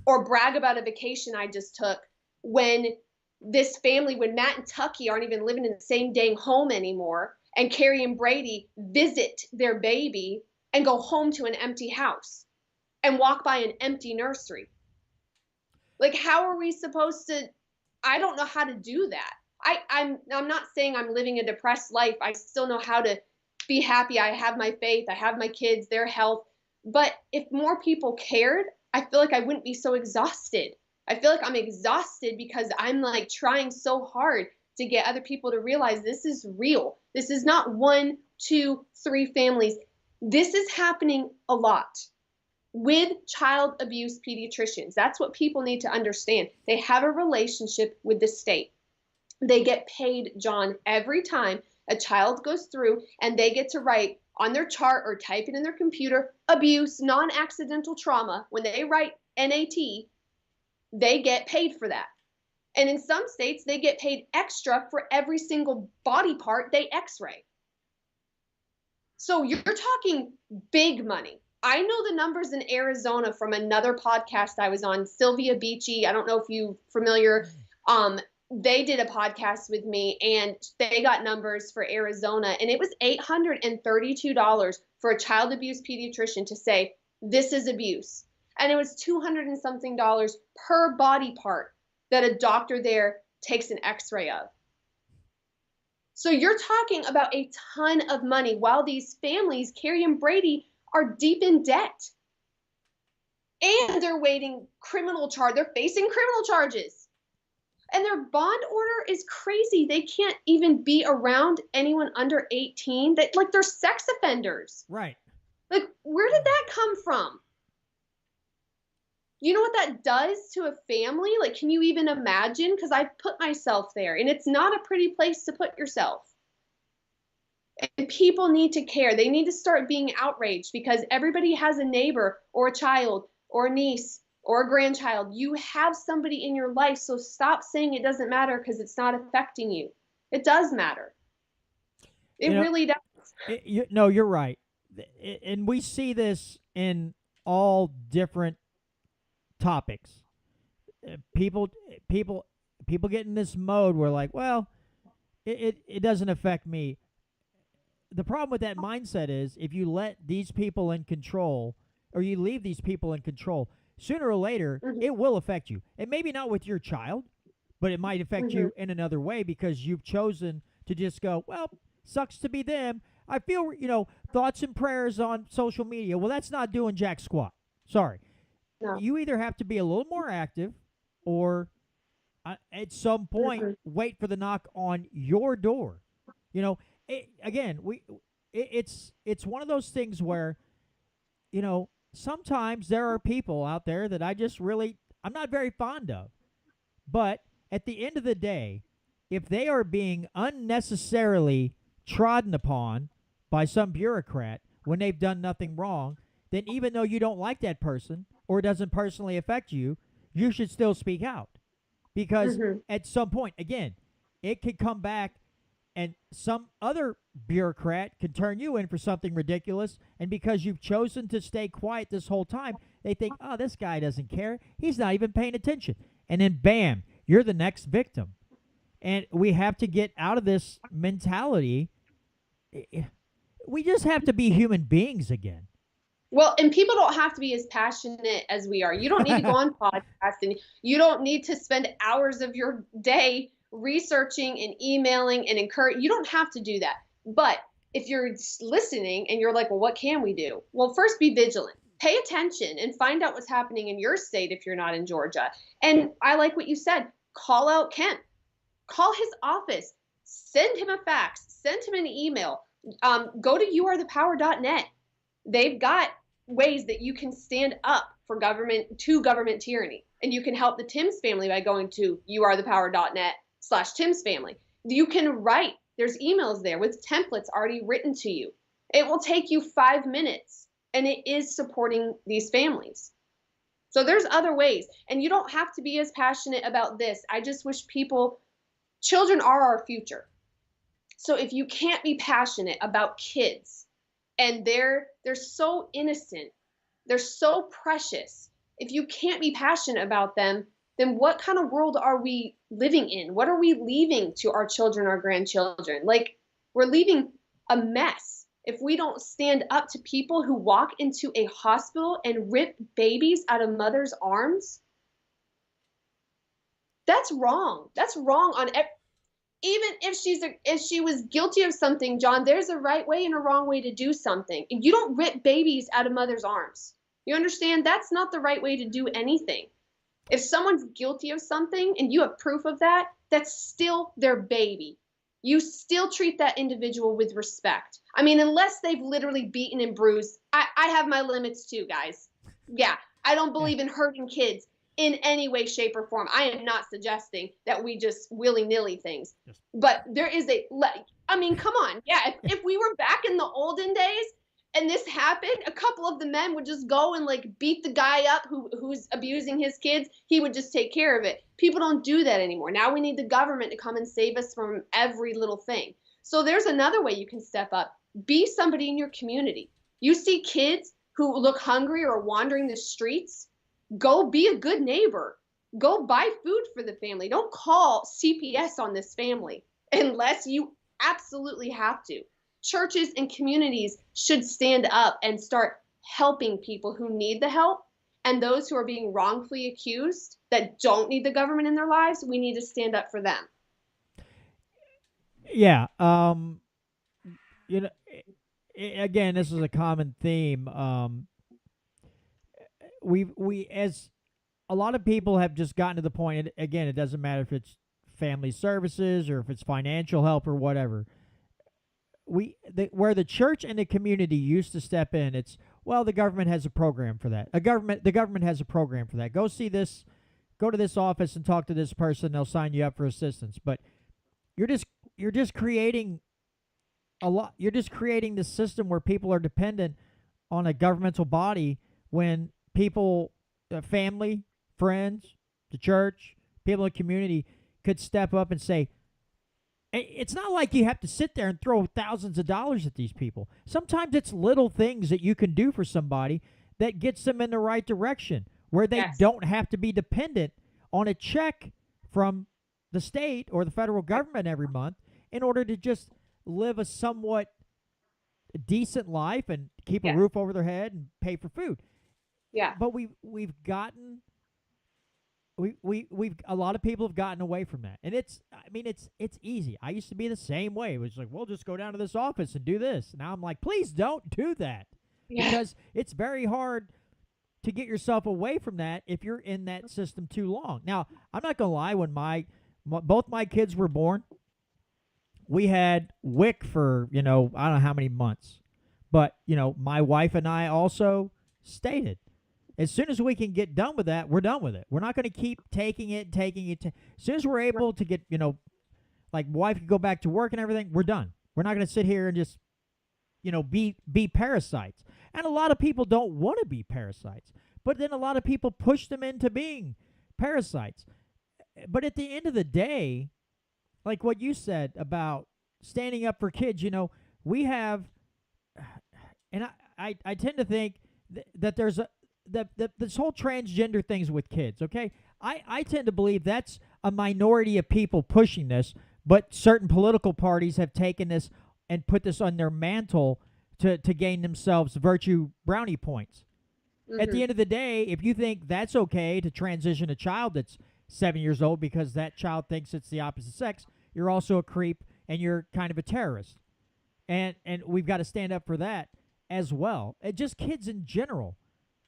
or brag about a vacation I just took when Matt and Tucky aren't even living in the same dang home anymore, and Carrie and Brady visit their baby and go home to an empty house and walk by an empty nursery? Like, how are we supposed to? I don't know how to do that. I'm not saying I'm living a depressed life. I still know how to be happy. I have my faith. I have my kids, their health. But if more people cared, I feel like I wouldn't be so exhausted. I feel like I'm exhausted because I'm like trying so hard to get other people to realize this is real. This is not 1, 2, 3 families. This is happening a lot with child abuse pediatricians. That's what people need to understand. They have a relationship with the state. They get paid, John, every time a child goes through and they get to write on their chart or type it in their computer, abuse, non-accidental trauma. When they write NAT, they get paid for that. And in some states, they get paid extra for every single body part they x-ray. So you're talking big money. I know the numbers in Arizona from another podcast I was on, Sylvia Beachy. I don't know if you're familiar. They did a podcast with me and they got numbers for Arizona, and it was $832 for a child abuse pediatrician to say, this is abuse. And it was $200 and something per body part that a doctor there takes an x-ray of. So you're talking about a ton of money while these families, Carrie and Brady, are deep in debt. And they're waiting they're facing criminal charges. And their bond order is crazy. They can't even be around anyone under 18. They're sex offenders. Right. Like, where did that come from? You know what that does to a family? Like, can you even imagine? Because I've put myself there, and it's not a pretty place to put yourself. And people need to care. They need to start being outraged because everybody has a neighbor or a child or a niece or a grandchild. You have somebody in your life, so stop saying it doesn't matter because it's not affecting you. It does matter. It really does. No, you're right. And we see this in all different topics. People get in this mode where like, well, it doesn't affect me. The problem with that mindset is if you let these people in control or you leave these people in control, sooner or later, it will affect you. And maybe not with your child, but it might affect you in another way because you've chosen to just go, well, sucks to be them. I feel, thoughts and prayers on social media. Well, that's not doing jack squat. Sorry. No. You either have to be a little more active or at some point wait for the knock on your door. It's one of those things where, sometimes there are people out there that I'm not very fond of. But at the end of the day, if they are being unnecessarily trodden upon by some bureaucrat when they've done nothing wrong, then even though you don't like that person or it doesn't personally affect you, you should still speak out. Because at some point, again, it could come back and some other bureaucrat can turn you in for something ridiculous, and because you've chosen to stay quiet this whole time, they think, oh, this guy doesn't care. He's not even paying attention. And then, bam, you're the next victim. And we have to get out of this mentality. We just have to be human beings again. Well, and people don't have to be as passionate as we are. You don't need to go on podcasts, and you don't need to spend hours of your day researching and emailing and encourage. You don't have to do that. But if you're listening and you're like, well, what can we do? Well, first be vigilant. Pay attention and find out what's happening in your state if you're not in Georgia. And I like what you said. Call out Kent. Call his office. Send him a fax. Send him an email. Go to youarethepower.net. They've got ways that you can stand up for government tyranny. And you can help the Timms family by going to youarethepower.net/Timms family. You can write. There's emails there with templates already written to you. It will take you 5 minutes, and it is supporting these families. So there's other ways, and you don't have to be as passionate about this. I just wish children are our future. So if you can't be passionate about kids, and they're so innocent, they're so precious, if you can't be passionate about them, then what kind of world are we living in? What are we leaving to our children, our grandchildren? Like, we're leaving a mess if we don't stand up to people who walk into a hospital and rip babies out of mothers' arms. That's wrong. That's wrong on even if she was guilty of something, John, there's a right way and a wrong way to do something. And you don't rip babies out of mothers' arms. You understand? That's not the right way to do anything. If someone's guilty of something and you have proof of that, that's still their baby. You still treat that individual with respect. I mean, unless they've literally beaten and bruised. I have my limits too, guys. Yeah, I don't believe in hurting kids. in any way, shape, or form. I am not suggesting that we just willy-nilly things. But there is I mean, come on. Yeah, if we were back in the olden days and this happened, a couple of the men would just go and like beat the guy up who's abusing his kids. He would just take care of it. People don't do that anymore. Now we need the government to come and save us from every little thing. So there's another way you can step up. Be somebody in your community. You see kids who look hungry or wandering the streets, go be a good neighbor. Go buy food for the family. Don't call CPS on this family unless you absolutely have to. Churches and communities should stand up and start helping people who need the help, and those who are being wrongfully accused that don't need the government in their lives, we need to stand up for them. Yeah. You know, again, this is a common theme. We as a lot of people have just gotten to the point, and again, it doesn't matter if it's family services or if it's financial help or whatever. Where the church and the community used to step in, it's, well, the government has a program for that. The government has a program for that. Go see this, go to this office and talk to this person. They'll sign you up for assistance. But you're just creating You're just creating this system where people are dependent on a governmental body when people, family, friends, the church, people in the community could step up and say, it's not like you have to sit there and throw thousands of dollars at these people. Sometimes it's little things that you can do for somebody that gets them in the right direction, where they don't have to be dependent on a check from the state or the federal government every month in order to just live a somewhat decent life and keep a roof over their head and pay for food. Yeah. But we've gotten a lot of people have gotten away from that. And it's easy. I used to be the same way. It was like, well, just go down to this office and do this. Now I'm like, please don't do that. Yeah. Because it's very hard to get yourself away from that if you're in that system too long. Now, I'm not going to lie, when both my kids were born, we had WIC for, I don't know how many months. But, my wife and I also stated, as soon as we can get done with that, we're done with it. We're not going to keep taking it. As soon as we're able to get, like wife can go back to work and everything, we're done. We're not going to sit here and just, be parasites. And a lot of people don't want to be parasites. But then a lot of people push them into being parasites. But at the end of the day, like what you said about standing up for kids, we have, and I tend to think that there's this whole transgender things with kids, okay? I tend to believe that's a minority of people pushing this, but certain political parties have taken this and put this on their mantle to gain themselves virtue brownie points. Mm-hmm. At the end of the day, if you think that's okay to transition a child that's 7 years old because that child thinks it's the opposite sex, you're also a creep and you're kind of a terrorist. And we've got to stand up for that as well. Just kids in general.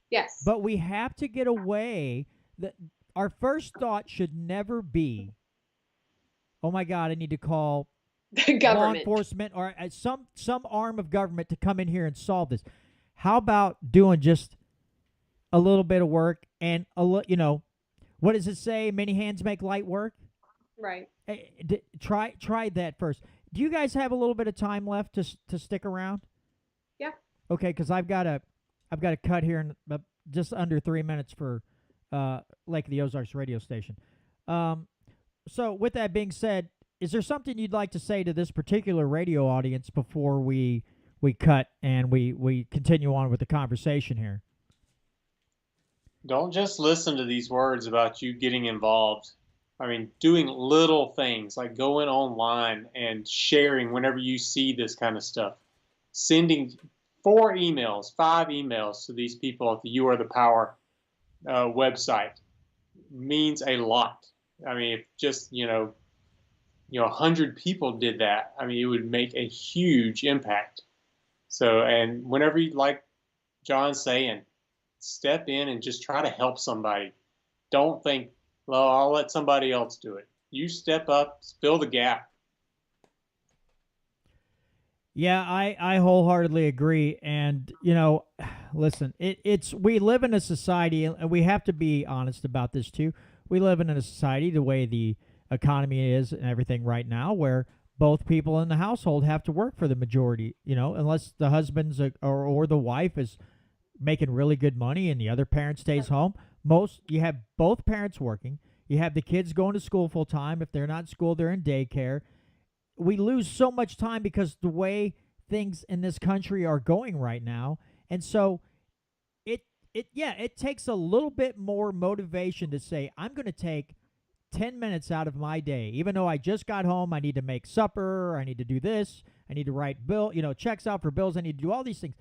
Yes. But we have to get away. Our first thought should never be, oh my God, I need to call the government, law enforcement, or some arm of government to come in here and solve this. How about doing just a little bit of work and what does it say? Many hands make light work. Right. Try that first. Do you guys have a little bit of time left to stick around? Yeah. Okay, because I've got to cut here in just under 3 minutes for Lake of the Ozarks radio station. So with that being said, is there something you'd like to say to this particular radio audience before we cut and we continue on with the conversation here? Don't just listen to these words about you getting involved. I mean, doing little things like going online and sharing whenever you see this kind of stuff. Sending 5 emails to these people at the You Are the Power website means a lot. I mean, if just, 100 people did that, I mean, it would make a huge impact. So, and whenever you, like John's saying, step in and just try to help somebody. Don't think, well, I'll let somebody else do it. You step up, fill the gap. Yeah, I wholeheartedly agree. And, listen, it's we live in a society, and we have to be honest about this too. We live in a society, the way the economy is and everything right now, where both people in the household have to work for the majority, unless the husband's or the wife is making really good money and the other parent stays home. You have both parents working. You have the kids going to school full time. If they're not in school, they're in daycare. We lose so much time because the way things in this country are going right now. And so it takes a little bit more motivation to say, I'm going to take 10 minutes out of my day. Even though I just got home, I need to make supper, I need to do this, I need to write checks out for bills, I need to do all these things.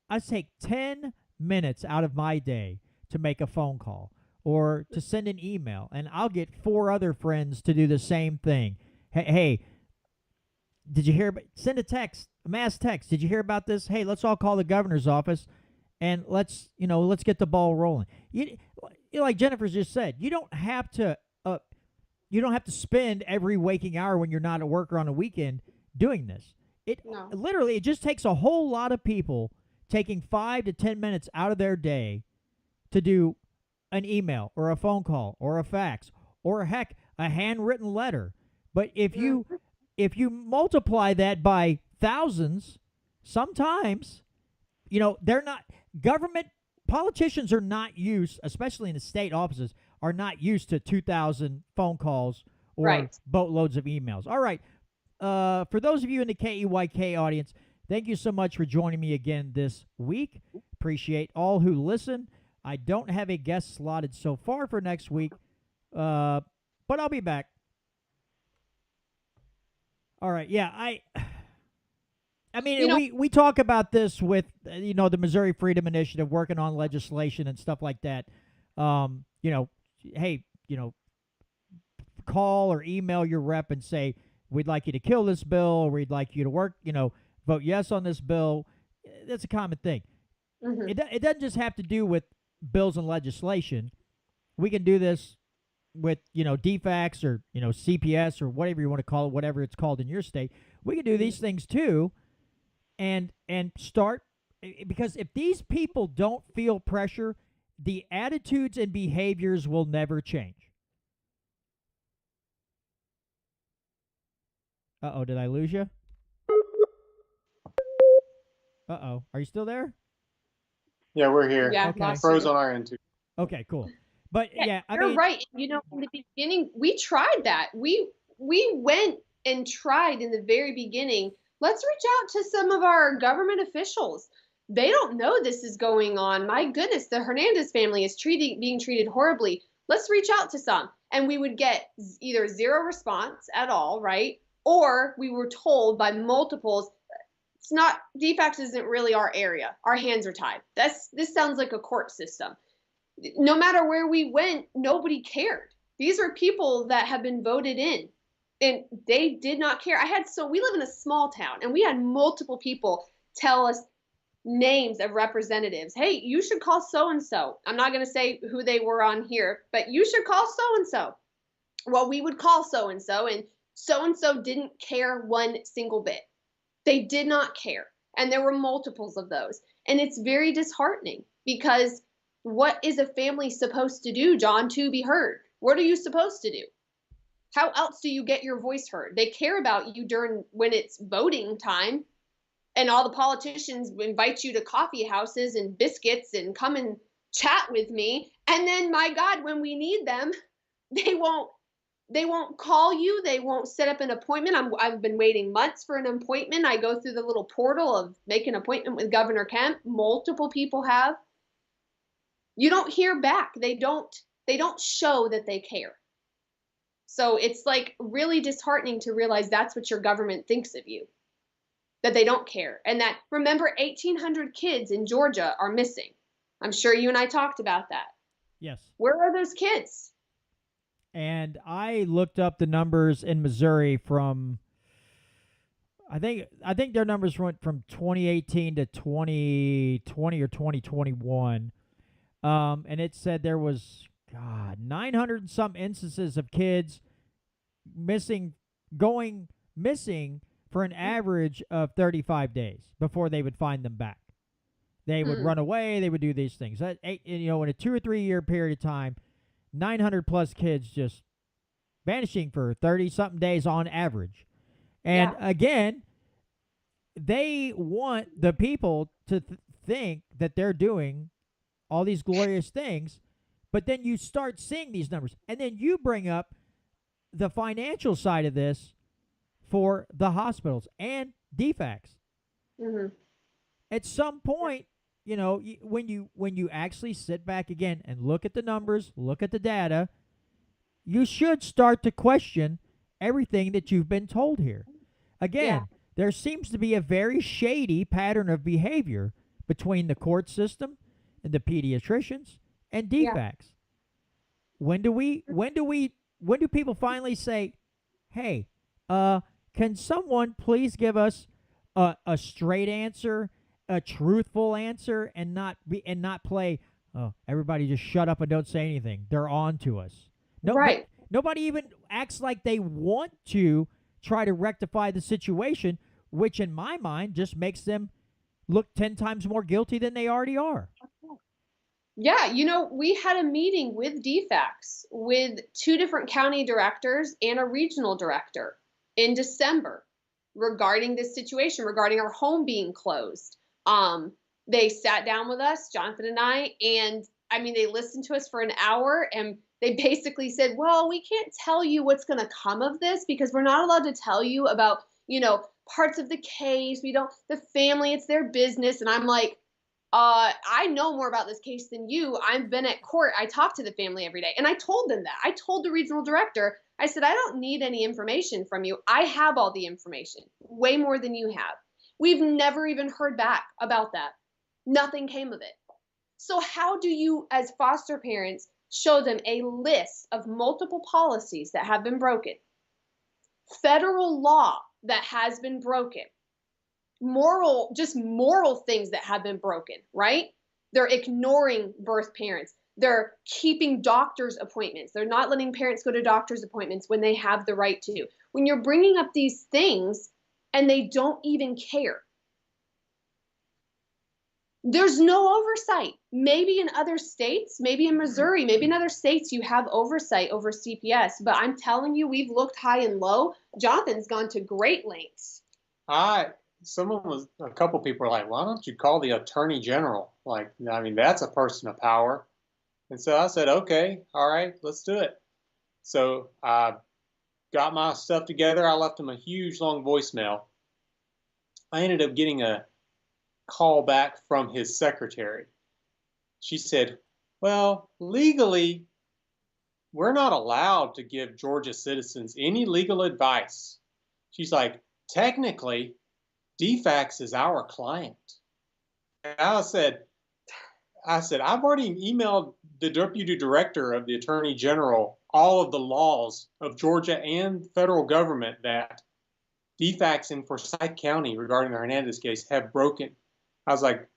I take 10 minutes out of my day to make a phone call or to send an email, and I'll get 4 other friends to do the same thing. Hey, did you hear about, send a text, a mass text. Did you hear about this? Hey, let's all call the governor's office and let's get the ball rolling. Like Jennifer just said, you don't have to spend every waking hour when you're not at work or on a weekend doing this. Literally, it just takes a whole lot of people taking 5 to 10 minutes out of their day to do an email or a phone call or a fax or a handwritten letter. But if you multiply that by thousands, sometimes, they're not government politicians are not used, especially in the state offices, are not used to 2,000 phone calls or boatloads of emails. All right. For those of you in the KEYK audience, thank you so much for joining me again this week. Appreciate all who listen. I don't have a guest slotted so far for next week, but I'll be back. All right. Yeah, I mean, we talk about this with, the Missouri Freedom Initiative working on legislation and stuff like that. Hey, call or email your rep and say, we'd like you to kill this bill, or we'd like you to vote yes on this bill. That's a common thing. Mm-hmm. It doesn't just have to do with bills and legislation. We can do this with, DFAX or, CPS or whatever you want to call it, whatever it's called in your state. We can do these things too and start, because if these people don't feel pressure, the attitudes and behaviors will never change. Uh-oh, did I lose you? Uh-oh, are you still there? Yeah, we're here. Yeah, okay. Froze on our end too. Okay, cool. But yeah, you're right. In the beginning, we tried that. We went and tried in the very beginning. Let's reach out to some of our government officials. They don't know this is going on. My goodness, the Hernandez family is being treated horribly. Let's reach out to some. And we would get either zero response at all, right? Or we were told by multiples, it's not, DFAX isn't really our area. Our hands are tied. This sounds like a court system. No matter where we went, nobody cared. These are people that have been voted in, and they did not care. We live in a small town, and we had multiple people tell us names of representatives. Hey, you should call so-and-so. I'm not going to say who they were on here, but you should call so-and-so. Well, we would call so-and-so, and so-and-so didn't care one single bit. They did not care. And there were multiples of those. And it's very disheartening, because what is a family supposed to do, John, to be heard? What are you supposed to do? How else do you get your voice heard? They care about you when it's voting time, and all the politicians invite you to coffee houses and biscuits and come and chat with me. And then, my God, when we need them, they won't call you. They won't set up an appointment. I've been waiting months for an appointment. I go through the little portal of make an appointment with Governor Kemp. Multiple people have. You don't hear back. They don't show that they care. So it's like really disheartening to realize that's what your government thinks of you, that they don't care. And that, remember, 1,800 kids in Georgia are missing. I'm sure you and I talked about that. Yes. Where are those kids? And I looked up the numbers in Missouri from, I think their numbers went from 2018 to 2020 or 2021. And it said there was, 900 and some instances of kids going missing for an average of 35 days before they would find them back. They would run away. They would do these things. In a 2 or 3 year period of time, 900 plus kids just vanishing for 30-something days on average. And again, they want the people to think that they're doing all these glorious things, but then you start seeing these numbers. And then you bring up the financial side of this for the hospitals and DFCS. At some point, when you actually sit back again and look at the numbers, look at the data, you should start to question everything that you've been told here. Again, there seems to be a very shady pattern of behavior between the court system and the pediatricians and DFCS. When do people finally say, "Hey, can someone please give us a straight answer, a truthful answer, and not play, oh, everybody just shut up and don't say anything. They're on to us." No, Right. Nobody even acts like they want to try to rectify the situation, which in my mind just makes them look 10 times more guilty than they already are. Yeah, we had a meeting with DFCS with 2 different county directors and a regional director in December regarding this situation, regarding our home being closed. They sat down with us, Jonathan and I, and they listened to us for an hour, and they basically said, well, we can't tell you what's going to come of this because we're not allowed to tell you about, parts of the case. The family, it's their business. And I'm like, I know more about this case than you. I've been at court. I talk to the family every day. And I told them that. I told the regional director, I said, I don't need any information from you. I have all the information, way more than you have. We've never even heard back about that. Nothing came of it. So how do you, as foster parents, show them a list of multiple policies that have been broken, federal law that has been broken, moral things that have been broken, right? They're ignoring birth parents. They're keeping doctor's appointments. They're not letting parents go to doctor's appointments when they have the right to. When you're bringing up these things and they don't even care, there's no oversight. Maybe in other states, maybe in Missouri, maybe in other states, you have oversight over CPS. But I'm telling you, we've looked high and low. Jonathan's gone to great lengths. A couple people are like, why don't you call the attorney general? That's a person of power. And so I said, okay, all right, let's do it. So I got my stuff together. I left him a huge, long voicemail. I ended up getting a call back from his secretary. She said, well, legally, we're not allowed to give Georgia citizens any legal advice. She's like, technically, DFCS is our client. And I said, I've already emailed the deputy director of the attorney general all of the laws of Georgia and federal government that DFCS in Forsyth County regarding the Hernandez case have broken. I was like,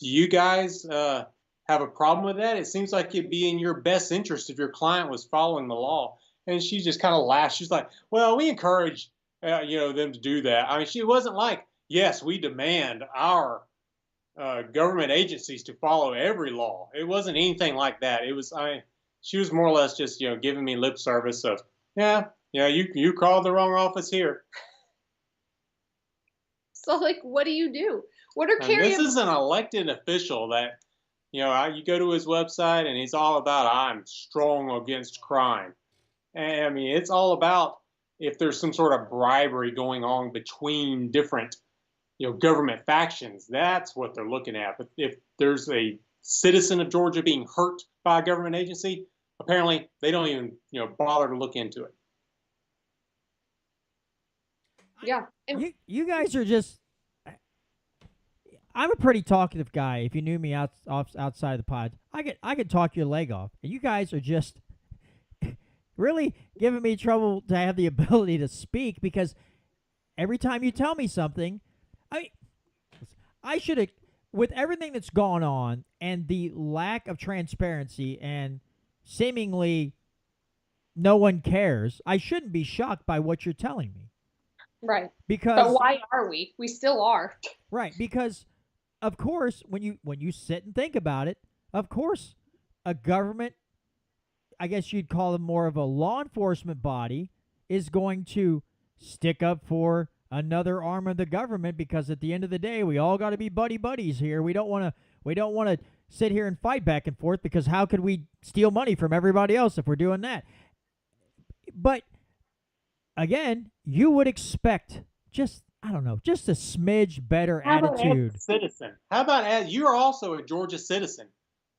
do you guys have a problem with that? It seems like it'd be in your best interest if your client was following the law. And she just kind of laughed. She's like, well, we encourage them to do that. She wasn't like, yes, we demand our government agencies to follow every law. It wasn't anything like that. It was, she was more or less just, giving me lip service of, you called the wrong office here. So, what do you do? What are This is an elected official that, you go to his website and he's all about, I'm strong against crime. And it's all about if there's some sort of bribery going on between different, government factions. That's what they're looking at. But if there's a citizen of Georgia being hurt by a government agency, apparently they don't even, bother to look into it. Yeah. You guys are just. I'm a pretty talkative guy. If you knew me outside of the pod, I could talk your leg off. And you guys are just really giving me trouble to have the ability to speak because every time you tell me something, I should have, with everything that's gone on and the lack of transparency and seemingly no one cares, I shouldn't be shocked by what you're telling me. Right. Because But why are we? We still are. right, because of course when you sit and think about it, of course a government, I guess you'd call them more of a law enforcement body, is going to stick up for another arm of the government, because at the end of the day we all got to be buddies here. We don't want to sit here and fight back and forth, because how could we steal money from everybody else if we're doing that? But again, you would expect just, I don't know, just a smidge better attitude. Citizen. How about as you're also a Georgia citizen?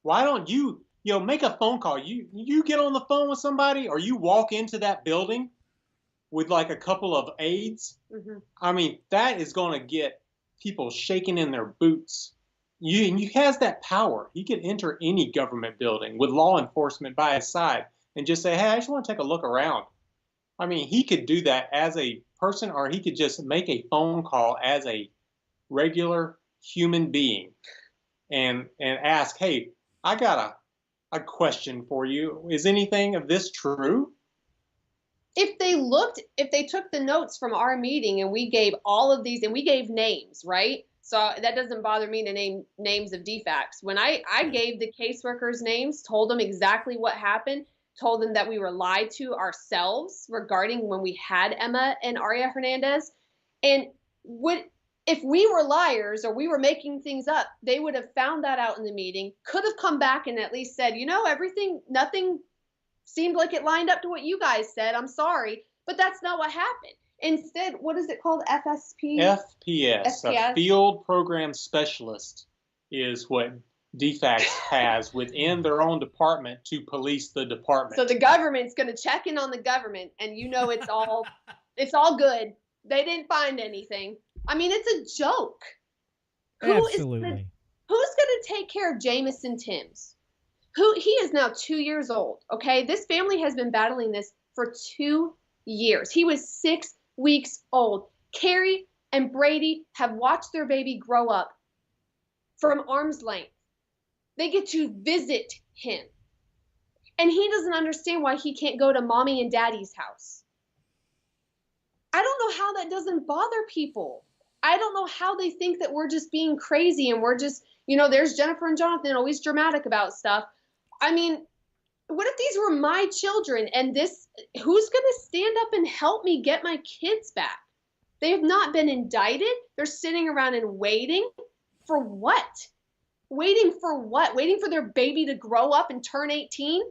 Why don't you make a phone call? You get on the phone with somebody, or you walk into that building with like a couple of aides. Mm-hmm. I mean, that is going to get people shaking in their boots. He has that power. He can enter any government building with law enforcement by his side and just say, hey, I just want to take a look around. I mean, he could do that as a person, or he could just make a phone call as a regular human being and ask, hey, I got a question for you. Is anything of this true? If they took the notes from our meeting and we gave all of these, and we gave names, right? So that doesn't bother me to name names of defects. When I gave the caseworkers names, told them exactly what happened, told them that we were lied to ourselves regarding when we had Emma and Aria Hernandez. And if we were liars or we were making things up, they would have found that out in the meeting, could have come back and at least said, nothing seemed like it lined up to what you guys said. I'm sorry. But that's not what happened. Instead, what is it called? FPS. A field program specialist is what DFCS has within their own department to police the department. So the government's going to check in on the government, and it's all good. They didn't find anything. I mean, it's a joke. Absolutely. Who's going to take care of Jamison Timms? He is now 2 years old. Okay, this family has been battling this for 2 years. He was 6 weeks old. Carrie and Brady have watched their baby grow up from arm's length. They get to visit him. And he doesn't understand why he can't go to mommy and daddy's house. I don't know how that doesn't bother people. I don't know how they think that we're just being crazy and we're just, there's Jennifer and Jonathan always dramatic about stuff. I mean, what if these were my children and who's going to stand up and help me get my kids back? They have not been indicted. They're sitting around and waiting for what? Waiting for what? Waiting for their baby to grow up and turn 18?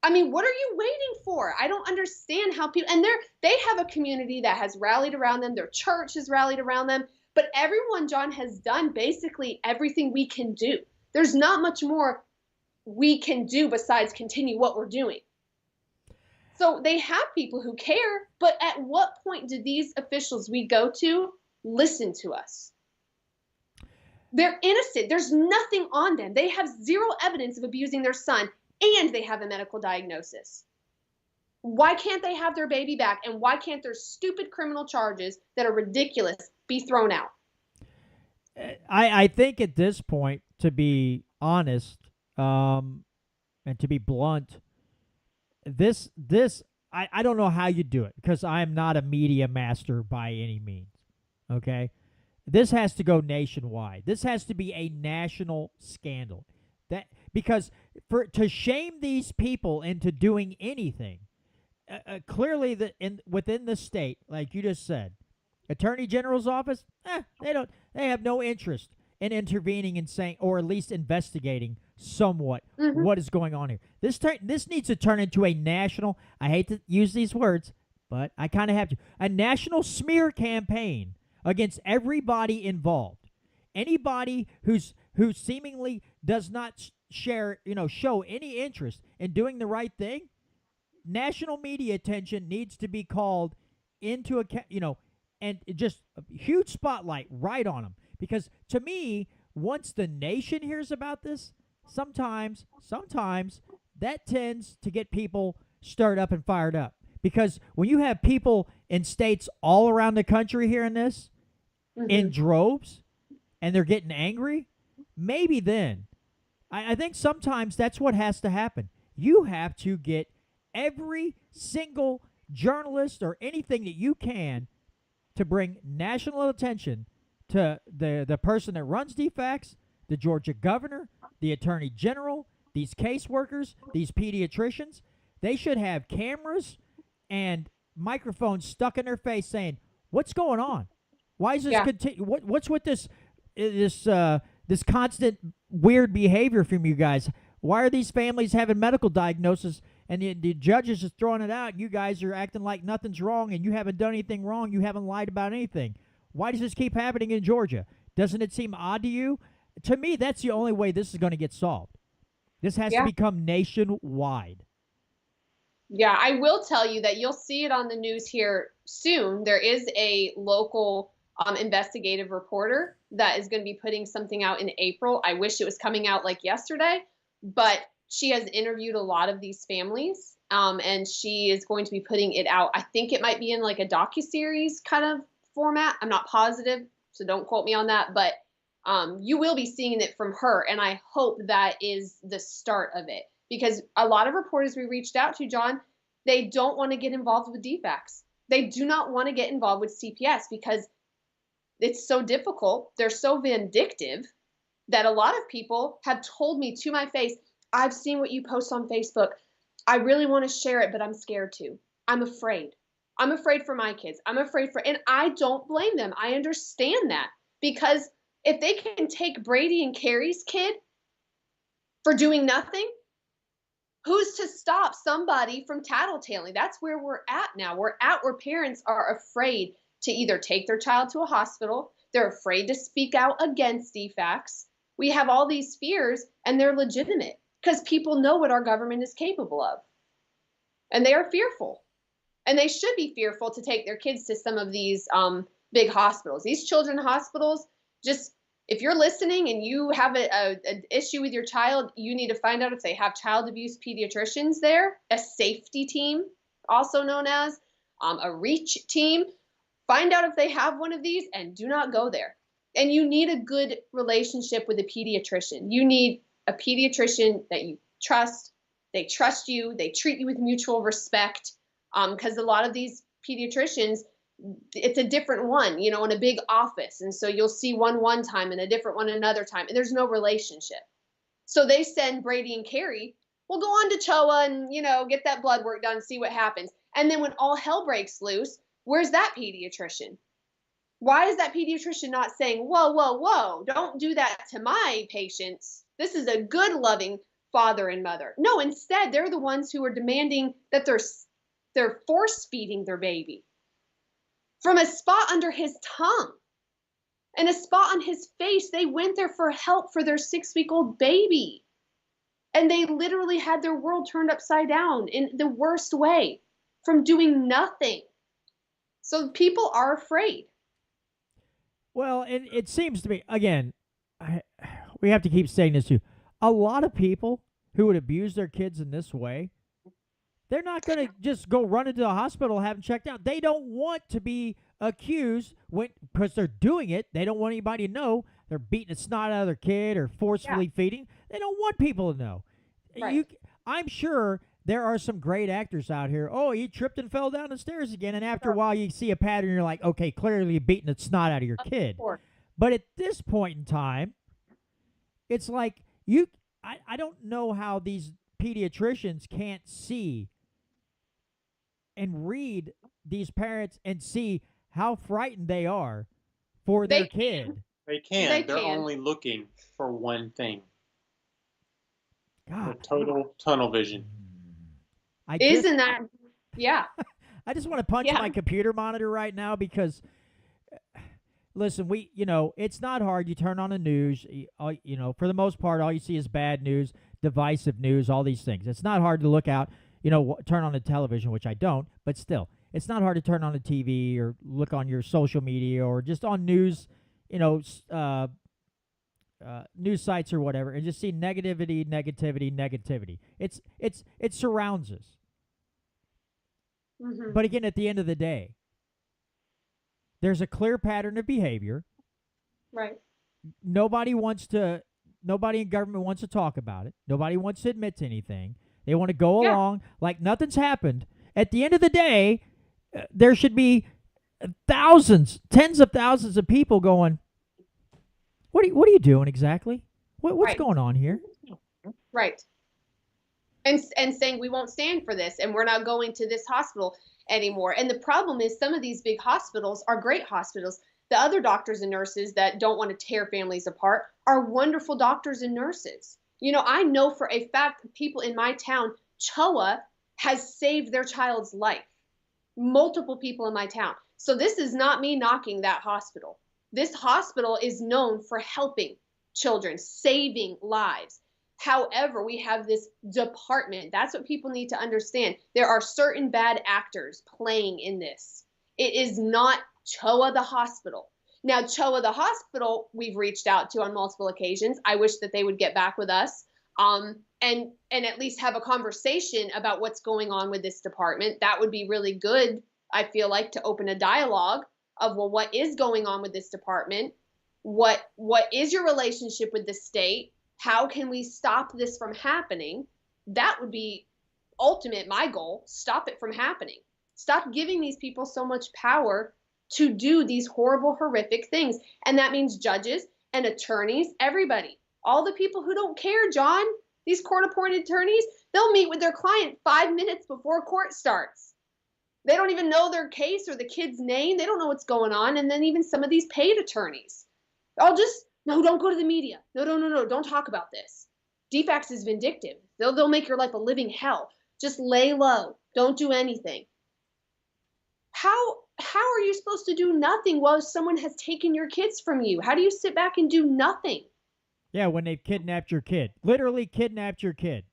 I mean, what are you waiting for? I don't understand how people, and they have a community that has rallied around them. Their church has rallied around them. But everyone, John, has done basically everything we can do. There's not much more we can do besides continue what we're doing. So they have people who care, but at what point do these officials we go to listen to us? They're innocent. There's nothing on them. They have zero evidence of abusing their son, and they have a medical diagnosis. Why can't they have their baby back, and why can't their stupid criminal charges that are ridiculous be thrown out? I think at this point, to be honest, and to be blunt, I don't know how you do it, because I am not a media master by any means. Okay, this has to go nationwide. This has to be a national scandal. Because to shame these people into doing anything, clearly within the state, like you just said, Attorney General's office, they have no interest in intervening and saying, or at least investigating somewhat what is going on here. This needs to turn into a national, I hate to use these words, but I kind of have to, a national smear campaign against everybody involved. Anybody who seemingly does not show any interest in doing the right thing, national media attention needs to be called into account, and just a huge spotlight right on them. Because to me, once the nation hears about this, sometimes that tends to get people stirred up and fired up. Because when you have people in states all around the country hearing this in droves, and they're getting angry, maybe then, I think sometimes that's what has to happen. You have to get every single journalist or anything that you can to bring national attention to the person that runs DFCS, the Georgia governor, the attorney general, these caseworkers, these pediatricians. They should have cameras and microphones stuck in their face saying, "What's going on? Why is this continue? What's with this constant weird behavior from you guys? Why are these families having medical diagnosis and the judge is just throwing it out? You guys are acting like nothing's wrong and you haven't done anything wrong. You haven't lied about anything. Why does this keep happening in Georgia? Doesn't it seem odd to you?" To me, that's the only way this is going to get solved. This has to become nationwide. Yeah, I will tell you that you'll see it on the news here soon. There is a local investigative reporter that is going to be putting something out in April. I wish it was coming out like yesterday, but she has interviewed a lot of these families, and she is going to be putting it out. I think it might be in like a docuseries kind of format. I'm not positive, so don't quote me on that, but you will be seeing it from her, and I hope that is the start of it. Because a lot of reporters we reached out to, John, they don't want to get involved with DFCS. They do not want to get involved with CPS because it's so difficult. They're so vindictive that a lot of people have told me to my face, "I've seen what you post on Facebook. I really want to share it, but I'm scared to. I'm afraid. I'm afraid for my kids. I'm afraid for," and I don't blame them. I understand that, because if they can take Brady and Carrie's kid for doing nothing, who's to stop somebody from tattletaling? That's where we're at now. We're at where parents are afraid to either take their child to a hospital. They're afraid to speak out against DFCS. We have all these fears, and they're legitimate because people know what our government is capable of. And they are fearful. And they should be fearful to take their kids to some of these big hospitals. These children's hospitals, just if you're listening and you have an issue with your child, you need to find out if they have child abuse pediatricians there, a safety team, also known as a reach team. Find out if they have one of these and do not go there. And you need a good relationship with a pediatrician. You need a pediatrician that you trust. They trust you. They treat you with mutual respect. Because a lot of these pediatricians, it's a different one, in a big office. And so you'll see one time and a different one another time. And there's no relationship. So they send Brady and Carrie, "We'll go on to CHOA and, get that blood work done and see what happens." And then when all hell breaks loose, where's that pediatrician? Why is that pediatrician not saying, whoa, don't do that to my patients. This is a good, loving father and mother. No, instead, they're the ones who are demanding that they're force feeding their baby from a spot under his tongue and a spot on his face. They went there for help for their 6-week-old baby. And they literally had their world turned upside down in the worst way from doing nothing. So people are afraid. Well, it seems to me, again, we have to keep saying this too. A lot of people who would abuse their kids in this way, they're not going to just go run into the hospital, have them checked out. They don't want to be accused because they're doing it. They don't want anybody to know they're beating the snot out of their kid or forcefully feeding. They don't want people to know. Right. I'm sure there are some great actors out here. Oh, he tripped and fell down the stairs again. And after a while, you see a pattern. You're like, okay, clearly you're beating the snot out of your kid. But at this point in time, it's like I don't know how these pediatricians can't see and read these parents and see how frightened they are for their kid. They can. They're only looking for one thing. God. The total tunnel vision. Isn't that? Yeah. I just want to punch my computer monitor right now because, listen, it's not hard. You turn on the news, for the most part, all you see is bad news, divisive news, all these things. It's not hard to look out, turn on the television, which I don't, but still, it's not hard to turn on the TV or look on your social media or just on news, news sites or whatever, and just see negativity. It surrounds us. Mm-hmm. But again, at the end of the day, there's a clear pattern of behavior. Right. Nobody in government wants to talk about it. Nobody wants to admit to anything. They want to go along like nothing's happened. At the end of the day, there should be thousands, tens of thousands of people going, what are you doing exactly? What's Right. going on here? Right. And saying we won't stand for this and we're not going to this hospital anymore. And the problem is some of these big hospitals are great hospitals. The other doctors and nurses that don't want to tear families apart are wonderful doctors and nurses. You know, I know for a fact people in my town, CHOA has saved their child's life. Multiple people in my town. So this is not me knocking that hospital. This hospital is known for helping children, saving lives. However, we have this department. That's what people need to understand. There are certain bad actors playing in this. It is not CHOA the hospital. Now, CHOA the hospital, we've reached out to on multiple occasions. I wish that they would get back with us and at least have a conversation about what's going on with this department. That would be really good, I feel like, to open a dialogue of, well, what is going on with this department? What is your relationship with the state? How can we stop this from happening? That would be ultimate my goal. Stop it from happening. Stop giving these people so much power to do these horrible, horrific things. And that means judges and attorneys, everybody. All the people who don't care, John, these court-appointed attorneys, they'll meet with their client 5 minutes before court starts. They don't even know their case or the kid's name. They don't know what's going on. And then even some of these paid attorneys, no, don't go to the media. No, don't talk about this. DFCS is vindictive. They'll make your life a living hell. Just lay low. Don't do anything. How are you supposed to do nothing while someone has taken your kids from you? How do you sit back and do nothing? Yeah, when they've kidnapped your kid. Literally kidnapped your kid.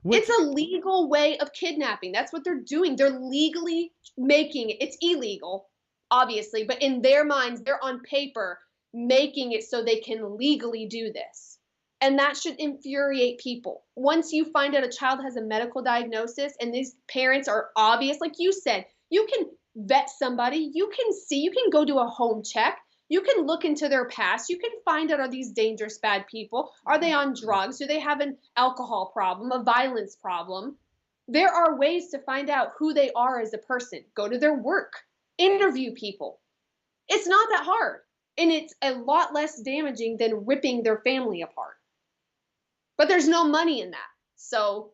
It's a legal way of kidnapping. That's what they're doing. They're legally making it. It's illegal, obviously, but in their minds, they're on paper making it so they can legally do this. And that should infuriate people. Once you find out a child has a medical diagnosis and these parents are obvious, like you said, you can vet somebody, you can go do a home check, you can look into their past, you can find out, are these dangerous, bad people? Are they on drugs? Do they have an alcohol problem, a violence problem? There are ways to find out who they are as a person. Go to their work, interview people. It's not that hard. And it's a lot less damaging than ripping their family apart. But there's no money in that. So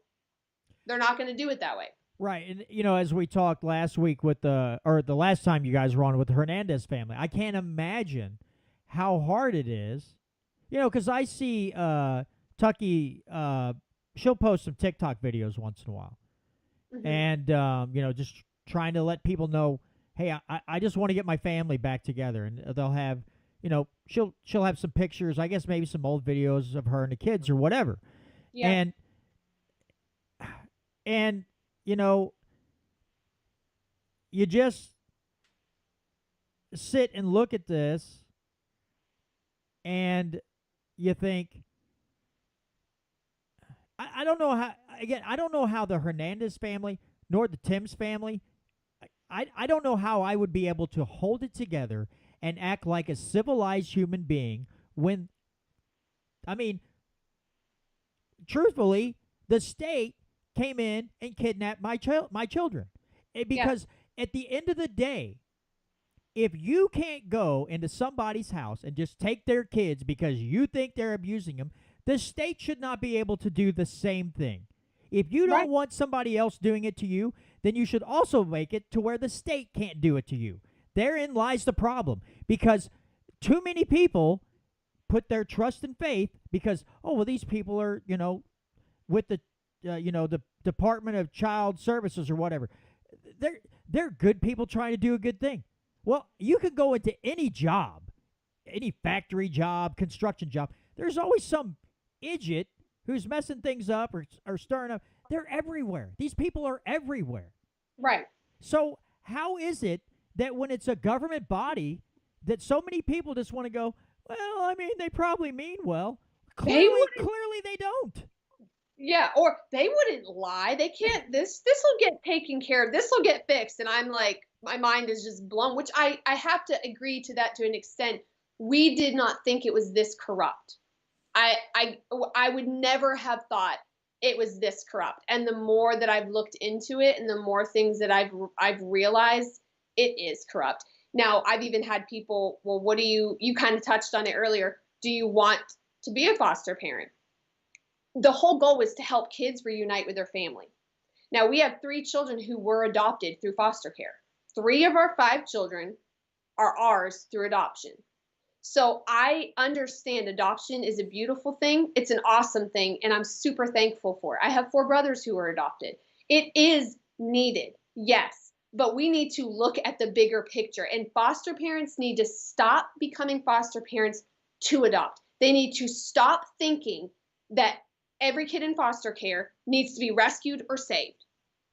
they're not going to do it that way. Right. And, as we talked last week or the last time you guys were on with the Hernandez family, I can't imagine how hard it is, because I see Tucky, she'll post some TikTok videos once in a while. Mm-hmm. And, just trying to let people know, hey, I just want to get my family back together. And they'll have, she'll have some pictures, I guess maybe some old videos of her and the kids or whatever. Yeah. And you just sit and look at this and you think, I don't know how the Hernandez family nor the Timms family, I don't know how I would be able to hold it together and act like a civilized human being when, truthfully, the state came in and kidnapped my children. Because at the end of the day, if you can't go into somebody's house and just take their kids because you think they're abusing them, the state should not be able to do the same thing. If you don't want somebody else doing it to you, then you should also make it to where the state can't do it to you. Therein lies the problem, because too many people put their trust and faith because, these people are, with the, the Department of Child Services or whatever. They're good people trying to do a good thing. Well, you could go into any job, any factory job, construction job. There's always some idiot who's messing things up or stirring up. They're everywhere. These people are everywhere. Right. So how is it that when it's a government body that so many people just want to go, well, they probably mean well. Clearly they don't. Yeah, or they wouldn't lie. They can't. This will get taken care of. This will get fixed. And I'm like, my mind is just blown, which I have to agree to that to an extent. We did not think it was this corrupt. I would never have thought it was this corrupt. And the more that I've looked into it and the more things that I've realized, it is corrupt. Now, I've even had people, well, what do you kind of touched on it earlier. Do you want to be a foster parent? The whole goal was to help kids reunite with their family. Now, we have 3 children who were adopted through foster care. 3 of our 5 children are ours through adoption. So I understand adoption is a beautiful thing. It's an awesome thing, and I'm super thankful for it. I have 4 brothers who are adopted. It is needed, yes, but we need to look at the bigger picture, and foster parents need to stop becoming foster parents to adopt. They need to stop thinking that every kid in foster care needs to be rescued or saved.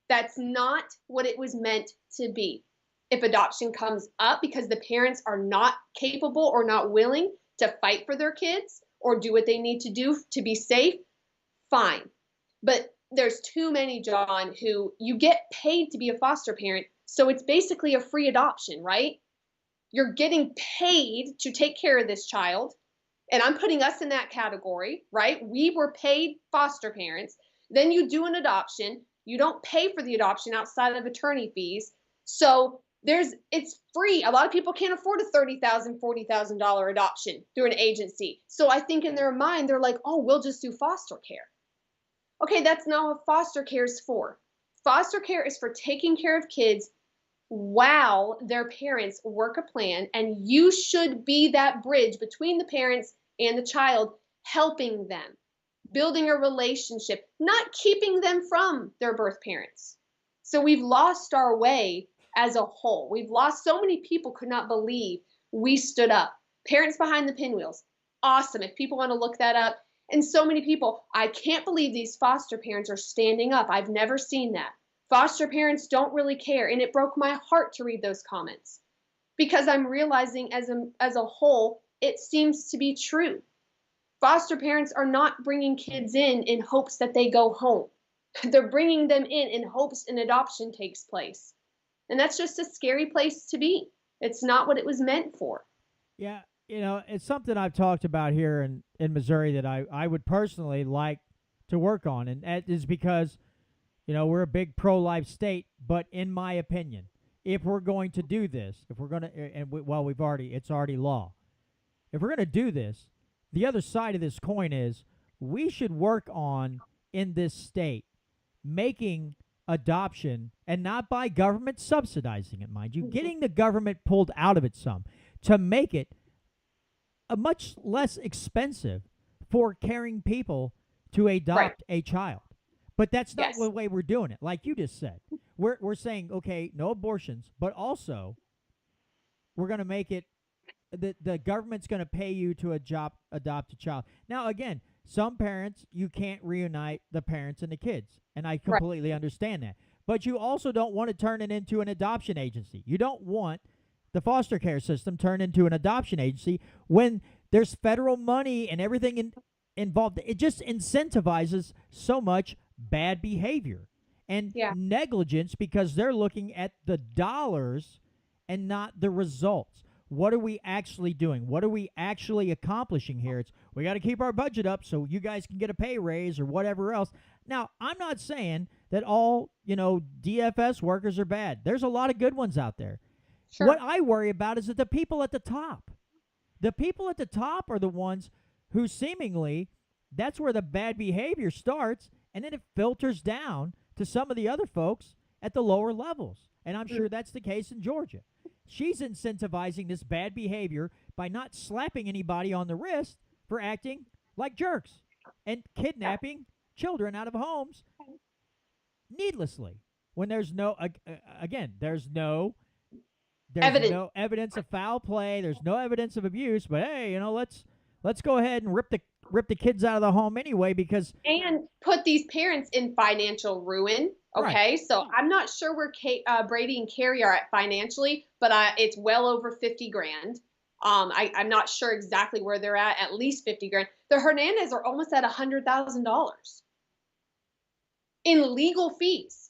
That's not what it was meant to be. If adoption comes up because the parents are not capable or not willing to fight for their kids or do what they need to do to be safe, fine. But there's too many, John, who you get paid to be a foster parent, so it's basically a free adoption, right? You're getting paid to take care of this child, and I'm putting us in that category, right? We were paid foster parents. Then you do an adoption. You don't pay for the adoption outside of attorney fees. So it's free. A lot of people can't afford a $30,000, $40,000 adoption through an agency. So I think in their mind, they're like, oh, we'll just do foster care. Okay, that's not what foster care is for. Foster care is for taking care of kids while their parents work a plan, and you should be that bridge between the parents and the child, helping them, building a relationship, not keeping them from their birth parents. So we've lost our way as a whole. We've lost, so many people could not believe we stood up. Parents Behind the Pinwheels, awesome. If people want to look that up. And so many people, I can't believe these foster parents are standing up. I've never seen that. Foster parents don't really care. And it broke my heart to read those comments because I'm realizing as a whole, it seems to be true. Foster parents are not bringing kids in hopes that they go home. They're bringing them in hopes an adoption takes place. And that's just a scary place to be. It's not what it was meant for. Yeah, it's something I've talked about here in Missouri that I would personally like to work on. And that is because, we're a big pro-life state. But in my opinion, if we're going to do this, if we're going to, it's already law. If we're going to do this, the other side of this coin is we should work on, in this state, making adoption, and not by government subsidizing it, mind you, getting the government pulled out of it some, to make it a much less expensive for caring people to adopt a child. But that's not the way we're doing it. Like you just said, we're saying, okay, no abortions, but also we're going to make it, the government's going to pay you to adopt a child. Now, again, some parents, you can't reunite the parents and the kids, and I completely understand that. But you also don't want to turn it into an adoption agency. You don't want the foster care system turned into an adoption agency when there's federal money and everything involved. It just incentivizes so much bad behavior and negligence because they're looking at the dollars and not the results. What are we actually doing? What are we actually accomplishing here? It's we got to keep our budget up so you guys can get a pay raise or whatever else. Now, I'm not saying that all, DFS workers are bad. There's a lot of good ones out there. Sure. What I worry about is that the people at the top are the ones who seemingly that's where the bad behavior starts, and then it filters down to some of the other folks at the lower levels. And I'm sure that's the case in Georgia. She's incentivizing this bad behavior by not slapping anybody on the wrist for acting like jerks and kidnapping children out of homes needlessly when there's no there's no evidence of foul play, there's no evidence of abuse, but hey, let's go ahead and rip the kids out of the home anyway and put these parents in financial ruin. Okay, right. So I'm not sure where Brady and Carrie are at financially, but it's well over 50 grand. I'm not sure exactly where they're at least 50 grand. The Hernandez are almost at $100,000 in legal fees.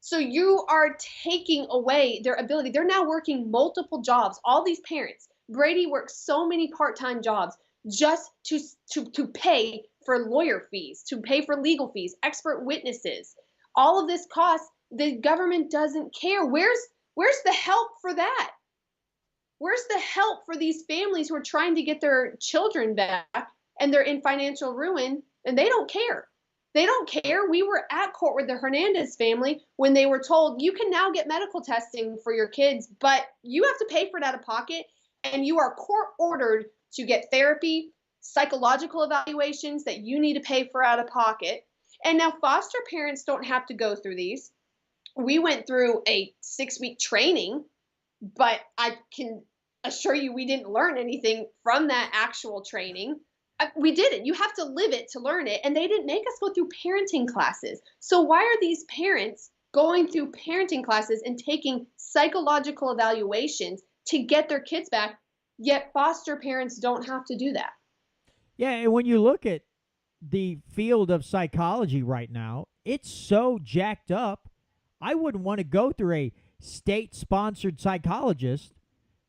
So you are taking away their ability. They're now working multiple jobs. All these parents, Brady works so many part-time jobs just to pay for lawyer fees, to pay for legal fees, expert witnesses. All of this costs, the government doesn't care. Where's the help for that? Where's the help for these families who are trying to get their children back and they're in financial ruin and they don't care? They don't care. We were at court with the Hernandez family when they were told you can now get medical testing for your kids, but you have to pay for it out of pocket, and you are court ordered to get therapy, psychological evaluations that you need to pay for out of pocket. And now foster parents don't have to go through these. We went through a 6-week training, but I can assure you we didn't learn anything from that actual training. We didn't. You have to live it to learn it. And they didn't make us go through parenting classes. So why are these parents going through parenting classes and taking psychological evaluations to get their kids back, yet foster parents don't have to do that? Yeah, and when you look at the field of psychology right now, it's so jacked up. I wouldn't want to go through a state-sponsored psychologist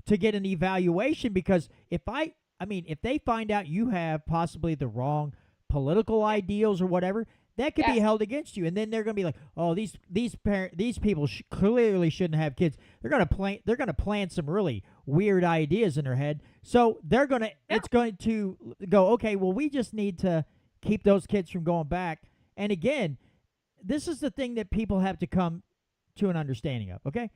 to get an evaluation, because if they find out you have possibly the wrong political ideals or whatever, that could be held against you, and then they're going to be like, "Oh, these people clearly shouldn't have kids." They're going to plant some really weird ideas in their head. So it's going to go, okay, well, we just need to keep those kids from going back. And again, this is the thing that people have to come to an understanding of. Okay.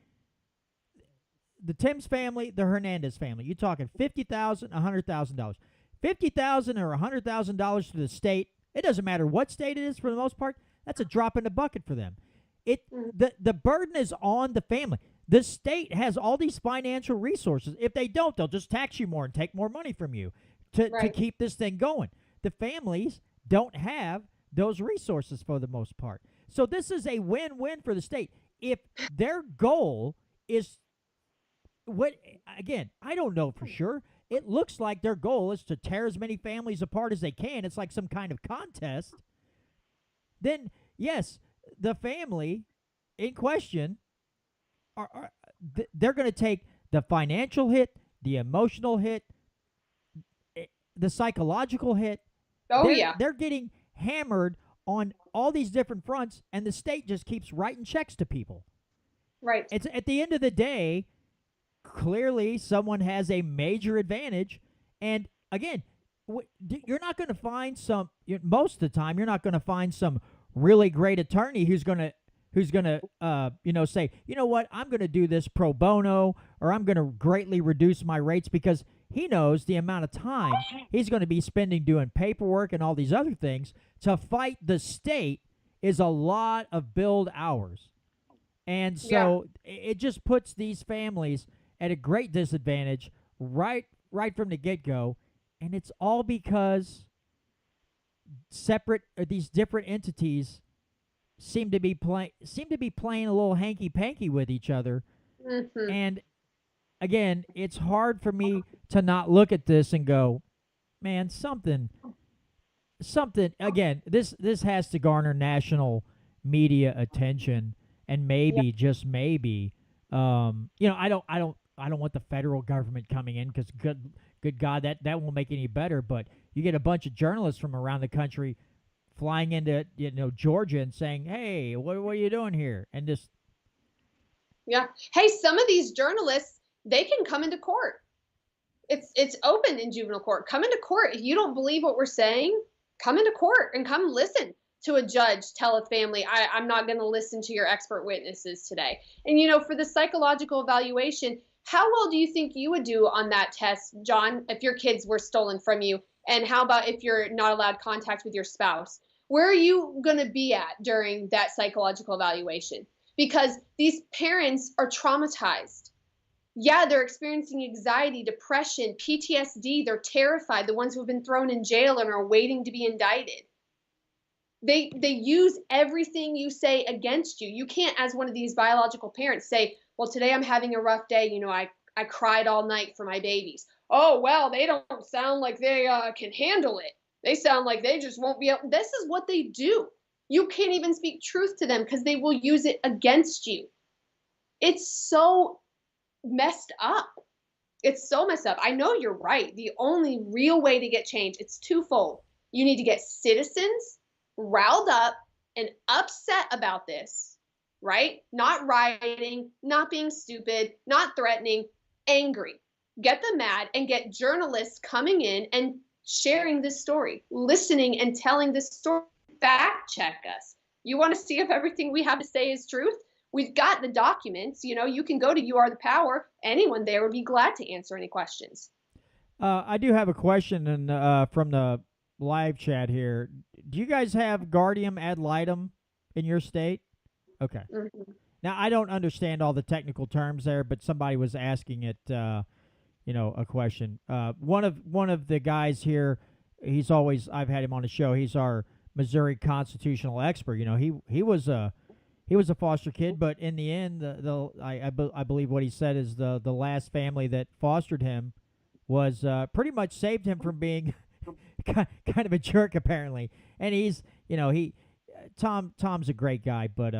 The Timms family, the Hernandez family, you're talking $50,000, $100,000. $50,000 or $100,000 to the state. It doesn't matter what state it is for the most part. That's a drop in the bucket for them. The burden is on the family. The state has all these financial resources. If they don't, they'll just tax you more and take more money from you to keep this thing going. The families don't have those resources for the most part. So this is a win-win for the state. If their goal is again, I don't know for sure. It looks like their goal is to tear as many families apart as they can. It's like some kind of contest. Then, yes, the family in question, they're going to take the financial hit, the emotional hit, the psychological hit. They're getting hammered on all these different fronts, and the state just keeps writing checks to people. Right. It's at the end of the day, clearly someone has a major advantage. And again, you're not going to find most of the time, you're not going to find some really great attorney who's going to say, you know what, I'm going to do this pro bono, or I'm going to greatly reduce my rates, because he knows the amount of time he's going to be spending doing paperwork and all these other things to fight the state is a lot of billed hours. And so it just puts these families at a great disadvantage right from the get-go, and it's all because these different entities seem to be playing a little hanky-panky with each other. Mm-hmm. And again, it's hard for me to not look at this and go, man, something again, this has to garner national media attention, and maybe just maybe I don't want the federal government coming in, because good God, that won't make it any better. But you get a bunch of journalists from around the country flying into Georgia and saying, "Hey, what are you doing here?" And just hey, some of these journalists, they can come into court. It's open in juvenile court. Come into court if you don't believe what we're saying. Come into court and come listen to a judge tell a family, I'm not going to listen to your expert witnesses today. And for the psychological evaluation, how well do you think you would do on that test, John, if your kids were stolen from you? And how about if you're not allowed contact with your spouse? Where are you going to be at during that psychological evaluation? Because these parents are traumatized. Yeah, they're experiencing anxiety, depression, PTSD. They're terrified, the ones who have been thrown in jail and are waiting to be indicted. They use everything you say against you. You can't, as one of these biological parents, say, well, today I'm having a rough day. I cried all night for my babies. Oh, well, they don't sound like they can handle it. They sound like they just won't be able. This is what they do. You can't even speak truth to them because they will use it against you. It's so messed up. It's so messed up. I know you're right. The only real way to get change, it's twofold. You need to get citizens riled up and upset about this, right? Not rioting, not being stupid, not threatening, angry. get them mad, and get journalists coming in and sharing this story, listening and telling this story. Fact check us. You want to see if everything we have to say is truth? We've got the documents. You can go to You Are the Power. Anyone there would be glad to answer any questions. I do have a question from the live chat here. Do you guys have guardian ad litem in your state? Okay. Mm-hmm. Now, I don't understand all the technical terms there, but somebody was asking it, a question. One of the guys here, I've had him on the show. He's our Missouri constitutional expert. He was a foster kid, but in the end, I believe what he said is the last family that fostered him was pretty much saved him from being kind of a jerk, apparently. And he's, Tom's a great guy, but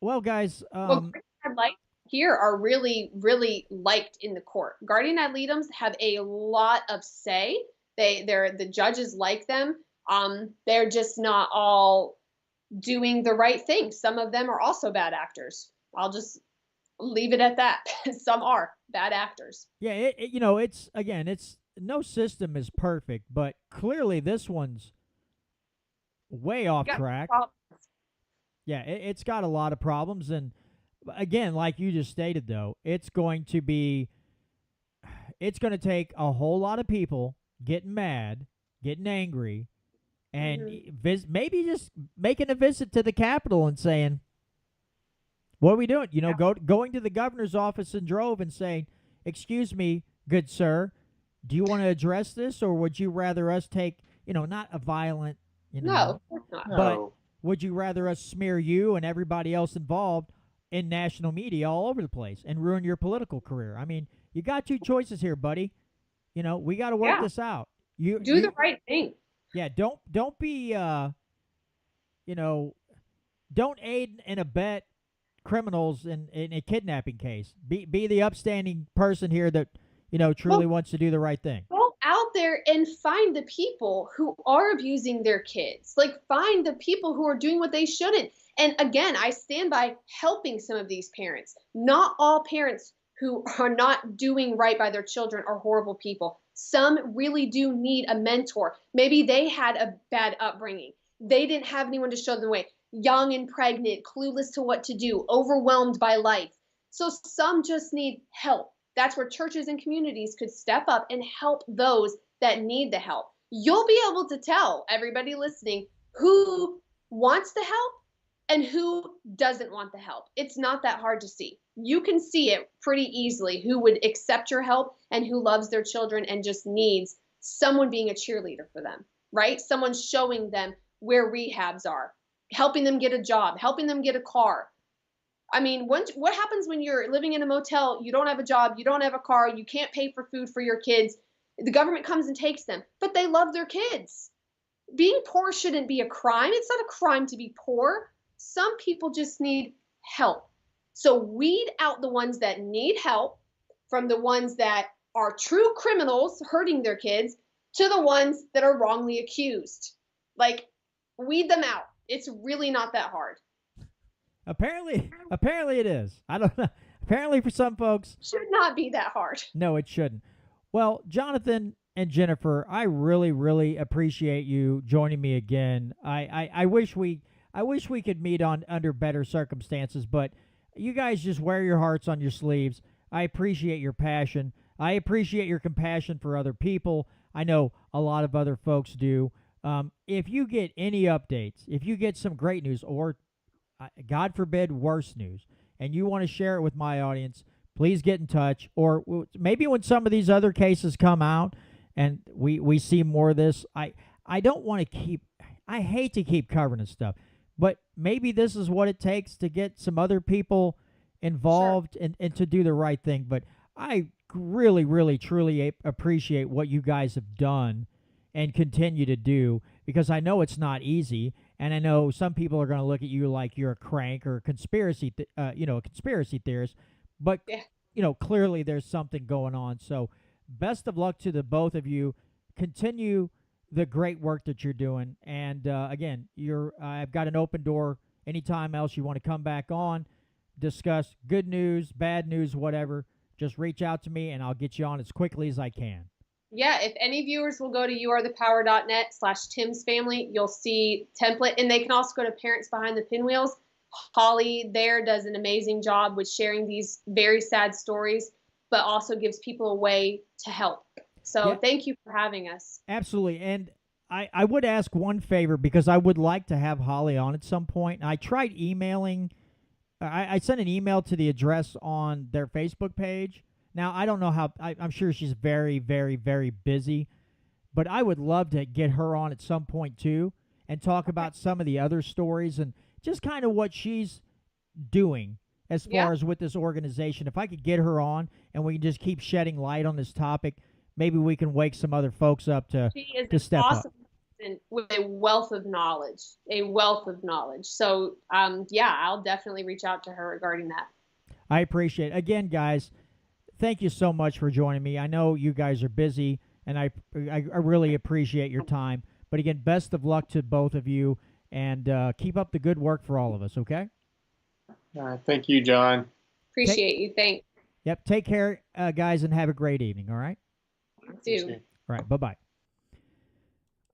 well, guys, guardian ad litem here are really, really liked in the court. Guardian ad litems have a lot of say. The judges like them. They're just not all doing the right thing. Some of them are also bad actors. I'll just leave it at that. Some are bad actors. Yeah, it's no system is perfect, but clearly this one's way off track. Yeah, it's got a lot of problems, and again, like you just stated, though, it's going to take a whole lot of people getting mad, getting angry, and maybe just making a visit to the Capitol and saying, what are we doing? Going to the governor's office in Drove and saying, excuse me, good sir, do you want to address this, or would you rather us take, not a violent, No, of course not. But would you rather us smear you and everybody else involved in national media all over the place and ruin your political career? I mean, you got two choices here, buddy. We got to work this out. You do the right thing. Yeah, don't be don't aid and abet criminals in a kidnapping case. Be the upstanding person here that truly wants to do the right thing. Go out there and find the people who are abusing their kids. Like, find the people who are doing what they shouldn't. And again, I stand by helping some of these parents. Not all parents who are not doing right by their children are horrible people. Some really do need a mentor. Maybe they had a bad upbringing. They didn't have anyone to show them the way. Young and pregnant, clueless to what to do, overwhelmed by life. So some just need help. That's where churches and communities could step up and help those that need the help. You'll be able to tell everybody listening who wants the help and who doesn't want the help. It's not that hard to see. You can see it pretty easily who would accept your help and who loves their children and just needs someone being a cheerleader for them, right? Someone showing them where rehabs are, helping them get a job, helping them get a car. I mean, what happens when you're living in a motel, you don't have a job, you don't have a car, you can't pay for food for your kids, the government comes and takes them, but they love their kids. Being poor shouldn't be a crime. It's not a crime to be poor. Some people just need help. So weed out the ones that need help from the ones that are true criminals hurting their kids to the ones that are wrongly accused. Like, weed them out. It's really not that hard. Apparently it is. I don't know. Apparently for some folks. Should not be that hard. No, it shouldn't. Well, Jonathan and Jennifer, I really, really appreciate you joining me again. I wish we could meet under better circumstances, but you guys just wear your hearts on your sleeves. I appreciate your passion. I appreciate your compassion for other people. I know a lot of other folks do. If you get any updates, if you get some great news or, God forbid, worse news, and you want to share it with my audience, please get in touch. Or maybe when some of these other cases come out and we see more of this, I don't want to keep – I hate to keep covering this stuff. But maybe this is what it takes to get some other people involved and to do the right thing. But I really, really, truly appreciate what you guys have done and continue to do, because I know it's not easy, and I know some people are going to look at you like you're a crank or a conspiracy theorist. But clearly there's something going on. So best of luck to the both of you. Continue the great work that you're doing. And again, I've got an open door anytime else you want to come back on, discuss good news, bad news, whatever. just reach out to me and I'll get you on as quickly as I can. Yeah, if any viewers will go to youarethepower.net/Tim's Family, you'll see template, and they can also go to Parents Behind the Pinwheels. Holly there does an amazing job with sharing these very sad stories, but also gives people a way to help. So Thank you for having us. Absolutely. And I would ask one favor, because I would like to have Holly on at some point. I tried emailing. I sent an email to the address on their Facebook page. Now, I don't know how, I'm sure she's very, very, very busy, but I would love to get her on at some point too and talk about some of the other stories and just kind of what she's doing as far as with this organization. If I could get her on and we can just keep shedding light on this topic, maybe we can wake some other folks up to step awesome up. With a wealth of knowledge, So, I'll definitely reach out to her regarding that. I appreciate it. Again, guys, thank you so much for joining me. I know you guys are busy, and I really appreciate your time. But again, best of luck to both of you, and keep up the good work for all of us, okay? All right. Thank you, John. Appreciate you. Thanks. Yep. Take care, guys, and have a great evening, all right? You too. All right. Bye-bye.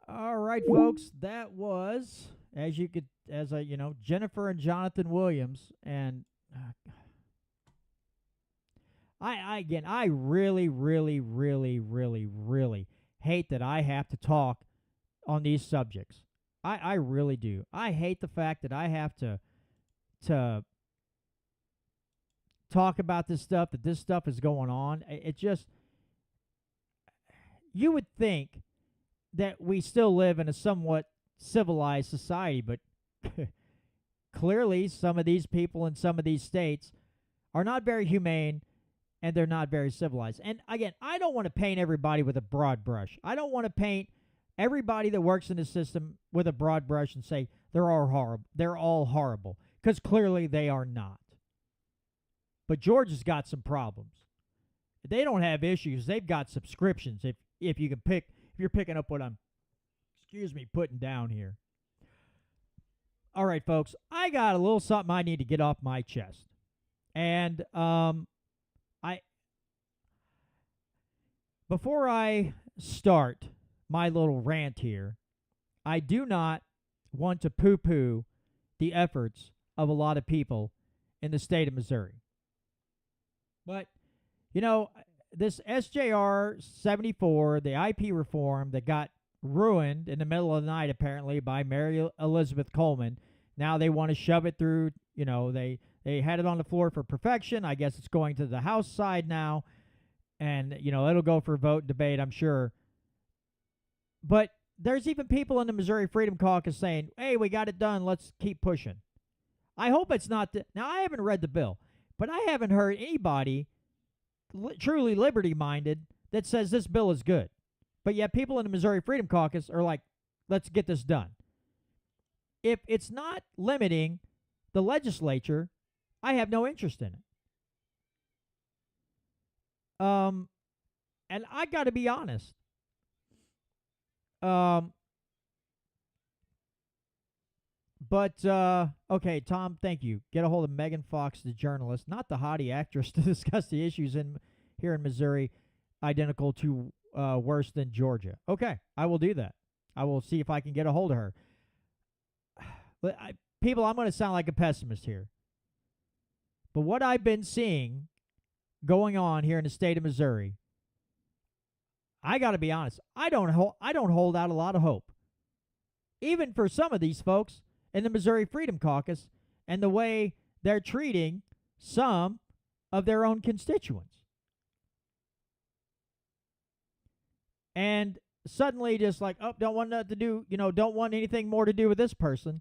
All right, folks, that was, Jennifer and Jonathan Williams, and I really, really, really, really, really hate that I have to talk on these subjects. I really do. I hate the fact that I have to talk about this stuff, that this stuff is going on. It just, you would think that we still live in a somewhat civilized society, but clearly some of these people in some of these states are not very humane, and they're not very civilized. And again, I don't want to paint everybody with a broad brush. I don't want to paint everybody that works in the system with a broad brush and say they're all horrible. They're all horrible, because clearly they are not. But Georgia's got some problems. They don't have issues. They've got subscriptions. If you can pick. If you're picking up what I'm, putting down here. All right, folks, I got a little something I need to get off my chest. And before I start my little rant here, I do not want to poo-poo the efforts of a lot of people in the state of Missouri. But, this SJR 74, the IP reform that got ruined in the middle of the night, apparently, by Mary Elizabeth Coleman. Now they want to shove it through, they had it on the floor for perfection. I guess it's going to the House side now. And, it'll go for vote and debate, I'm sure. But there's even people in the Missouri Freedom Caucus saying, hey, we got it done. Let's keep pushing. I hope it's not. Now, I haven't read the bill, but I haven't heard anybody truly liberty-minded that says this bill is good. But yet people in the Missouri Freedom Caucus are like, let's get this done. If it's not limiting the legislature, I have no interest in it. And I got to be honest. Okay, Tom, thank you. Get a hold of Megan Fox, the journalist, not the hottie actress, to discuss the issues here in Missouri identical to worse than Georgia. Okay, I will do that. I will see if I can get a hold of her. People, I'm going to sound like a pessimist here. But what I've been seeing going on here in the state of Missouri, I got to be honest, I don't hold out a lot of hope. Even for some of these folks in the Missouri Freedom Caucus and the way they're treating some of their own constituents. And suddenly just like, oh, don't want nothing to do, don't want anything more to do with this person,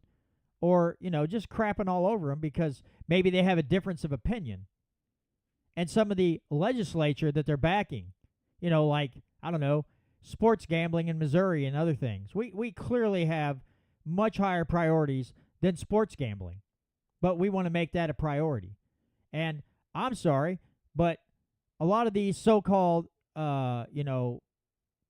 or, just crapping all over them because maybe they have a difference of opinion. And some of the legislature that they're backing, like, I don't know, sports gambling in Missouri and other things. We clearly have much higher priorities than sports gambling, but we want to make that a priority. And I'm sorry, but a lot of these so-called,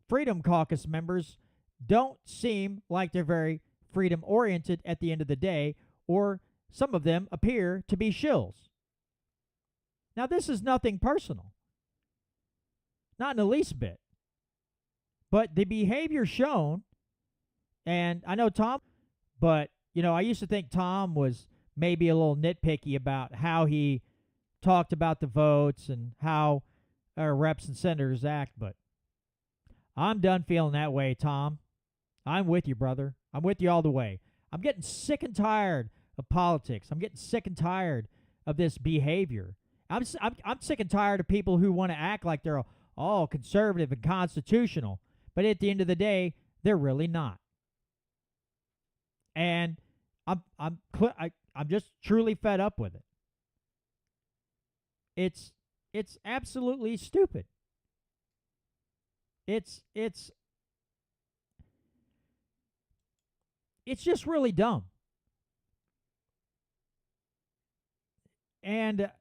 Freedom Caucus members don't seem like they're very freedom-oriented at the end of the day, or some of them appear to be shills. Now, this is nothing personal. Not in the least bit. But the behavior shown, and I know Tom, but, I used to think Tom was maybe a little nitpicky about how he talked about the votes and how our reps and senators act, but I'm done feeling that way, Tom. I'm with you, brother. I'm with you all the way. I'm getting sick and tired of politics. I'm getting sick and tired of this behavior. I'm sick and tired of people who want to act like they're all conservative and constitutional, but at the end of the day, they're really not. And I'm just truly fed up with it. It's absolutely stupid. It's just really dumb. And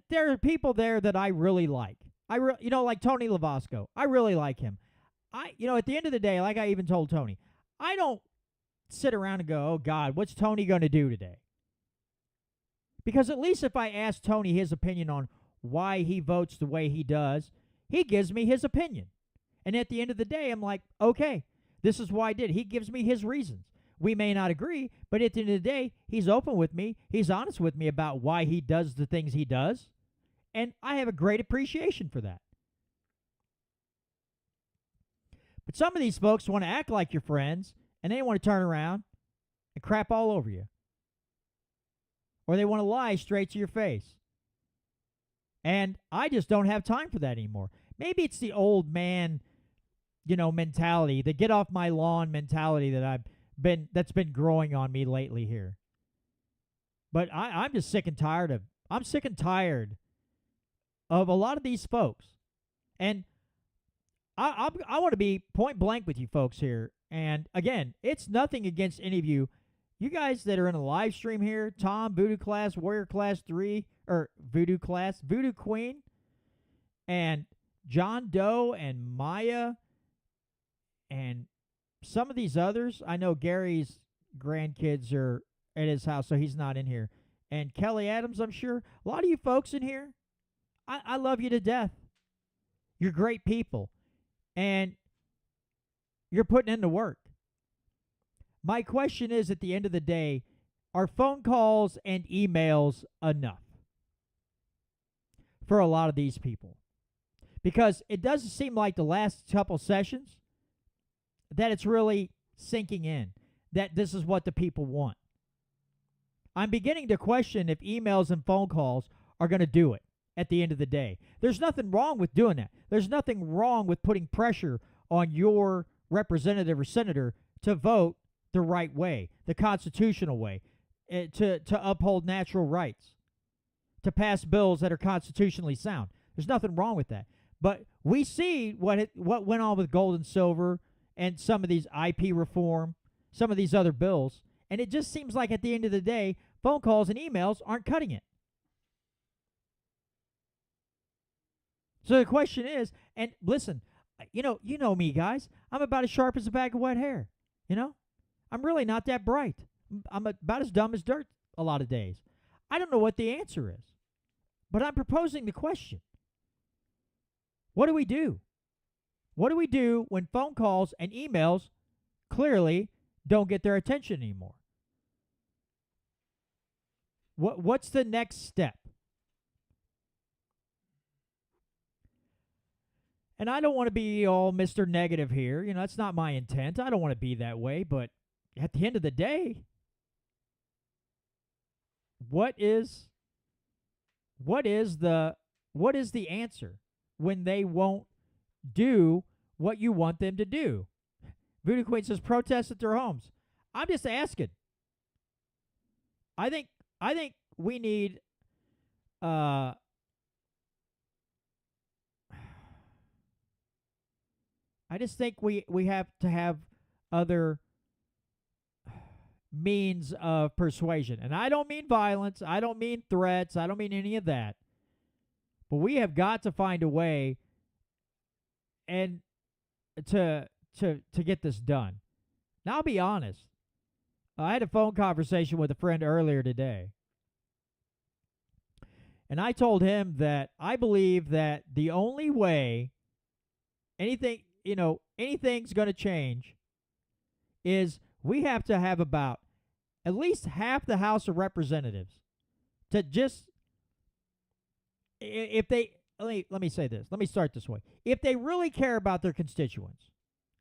there are people there that I really like. Like Tony Lavasco. I really like him. At the end of the day, like I even told Tony, I don't sit around and go, "Oh God, what's Tony going to do today?" Because at least if I ask Tony his opinion on why he votes the way he does, he gives me his opinion. And at the end of the day, I'm like, okay, this is why I did. He gives me his reasons. We may not agree, but at the end of the day, he's open with me. He's honest with me about why he does the things he does. And I have a great appreciation for that. But some of these folks want to act like your friends, and they want to turn around and crap all over you. Or they want to lie straight to your face. And I just don't have time for that anymore. Maybe it's the old man, mentality, the get off my lawn mentality that's been growing on me lately here. But I'm just sick and tired of a lot of these folks. And I want to be point blank with you folks here. And again, it's nothing against any of you. You guys that are in a live stream here, Tom, Voodoo Class, Warrior Class 3, or Voodoo Class, Voodoo Queen, and John Doe and Maya, and some of these others. I know Gary's grandkids are at his house, so he's not in here. And Kelly Adams, I'm sure. A lot of you folks in here, I love you to death. You're great people. And you're putting in the work. My question is, at the end of the day, are phone calls and emails enough for a lot of these people? Because it doesn't seem like the last couple sessions that it's really sinking in, that this is what the people want. I'm beginning to question if emails and phone calls are going to do it at the end of the day. There's nothing wrong with doing that. There's nothing wrong with putting pressure on your representative or senator to vote the right way, the constitutional way, to uphold natural rights, to pass bills that are constitutionally sound. There's nothing wrong with that. But we see what went on with gold and silver and some of these IP reform, some of these other bills, and it just seems like at the end of the day, phone calls and emails aren't cutting it. So the question is, and listen, you know me, guys. I'm about as sharp as a bag of wet hair. I'm really not that bright. I'm about as dumb as dirt a lot of days. I don't know what the answer is, but I'm proposing the question. What do we do? What do we do when phone calls and emails clearly don't get their attention anymore? What's the next step? And I don't want to be all Mr. Negative here. That's not my intent. I don't want to be that way. But at the end of the day, what is the answer when they won't do what you want them to do? Voodoo Queen says protest at their homes. I'm just asking. I think we need I just think we have to have other means of persuasion. And I don't mean violence. I don't mean threats. I don't mean any of that. But we have got to find a way and to get this done. Now, I'll be honest. I had a phone conversation with a friend earlier today. And I told him that I believe that the only way anything's going to change is we have to have about at least half the House of Representatives to just, if they, let me say this. Let me start this way. If they really care about their constituents,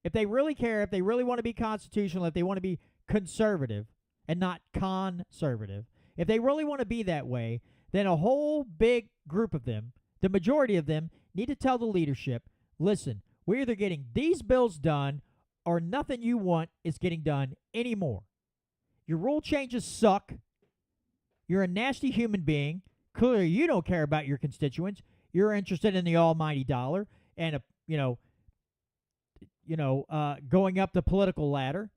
if they really care, if they really want to be constitutional, if they want to be conservative and not conservative, if they really want to be that way, then a whole big group of them, the majority of them, need to tell the leadership, listen, we're either getting these bills done or nothing you want is getting done anymore. Your rule changes suck. You're a nasty human being. Clearly, you don't care about your constituents. You're interested in the almighty dollar and, going up the political ladder.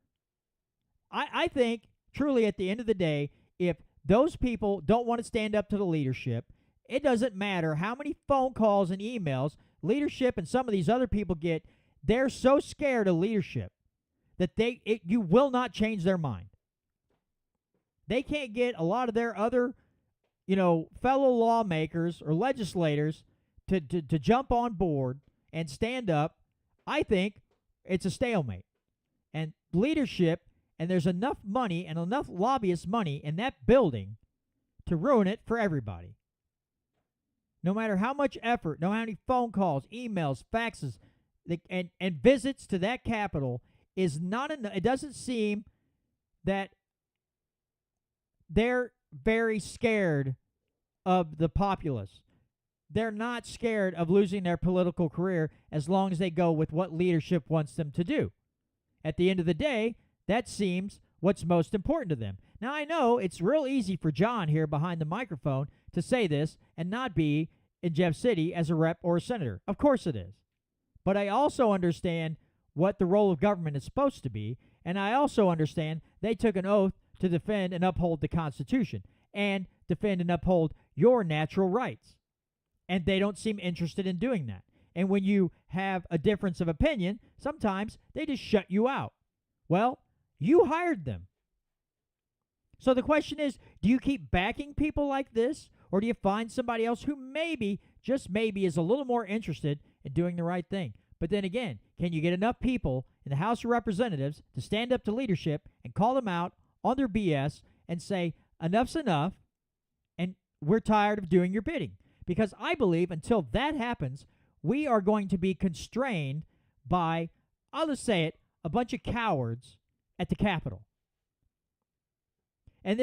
I think, truly, at the end of the day, if those people don't want to stand up to the leadership, it doesn't matter how many phone calls and emails leadership and some of these other people get. They're so scared of leadership that you will not change their mind. They can't get a lot of their other, fellow lawmakers or legislators to jump on board and stand up. I think it's a stalemate. And leadership, and there's enough money and enough lobbyist money in that building to ruin it for everybody. No matter how much effort, no matter how many phone calls, emails, faxes, and visits to that Capitol is not enough. It doesn't seem that they're very scared of the populace. They're not scared of losing their political career as long as they go with what leadership wants them to do. At the end of the day, that seems what's most important to them. Now, I know it's real easy for John here behind the microphone to say this and not be in Jeff City as a rep or a senator. Of course it is. But I also understand what the role of government is supposed to be, and I also understand they took an oath to defend and uphold the Constitution and defend and uphold your natural rights. And they don't seem interested in doing that. And when you have a difference of opinion, sometimes they just shut you out. Well, you hired them. So the question is, do you keep backing people like this, or do you find somebody else who maybe, just maybe, is a little more interested in doing the right thing? But then again, can you get enough people in the House of Representatives to stand up to leadership and call them out on their BS and say, enough's enough, and we're tired of doing your bidding? Because I believe until that happens, we are going to be constrained by, I'll just say it, a bunch of cowards at the Capitol. And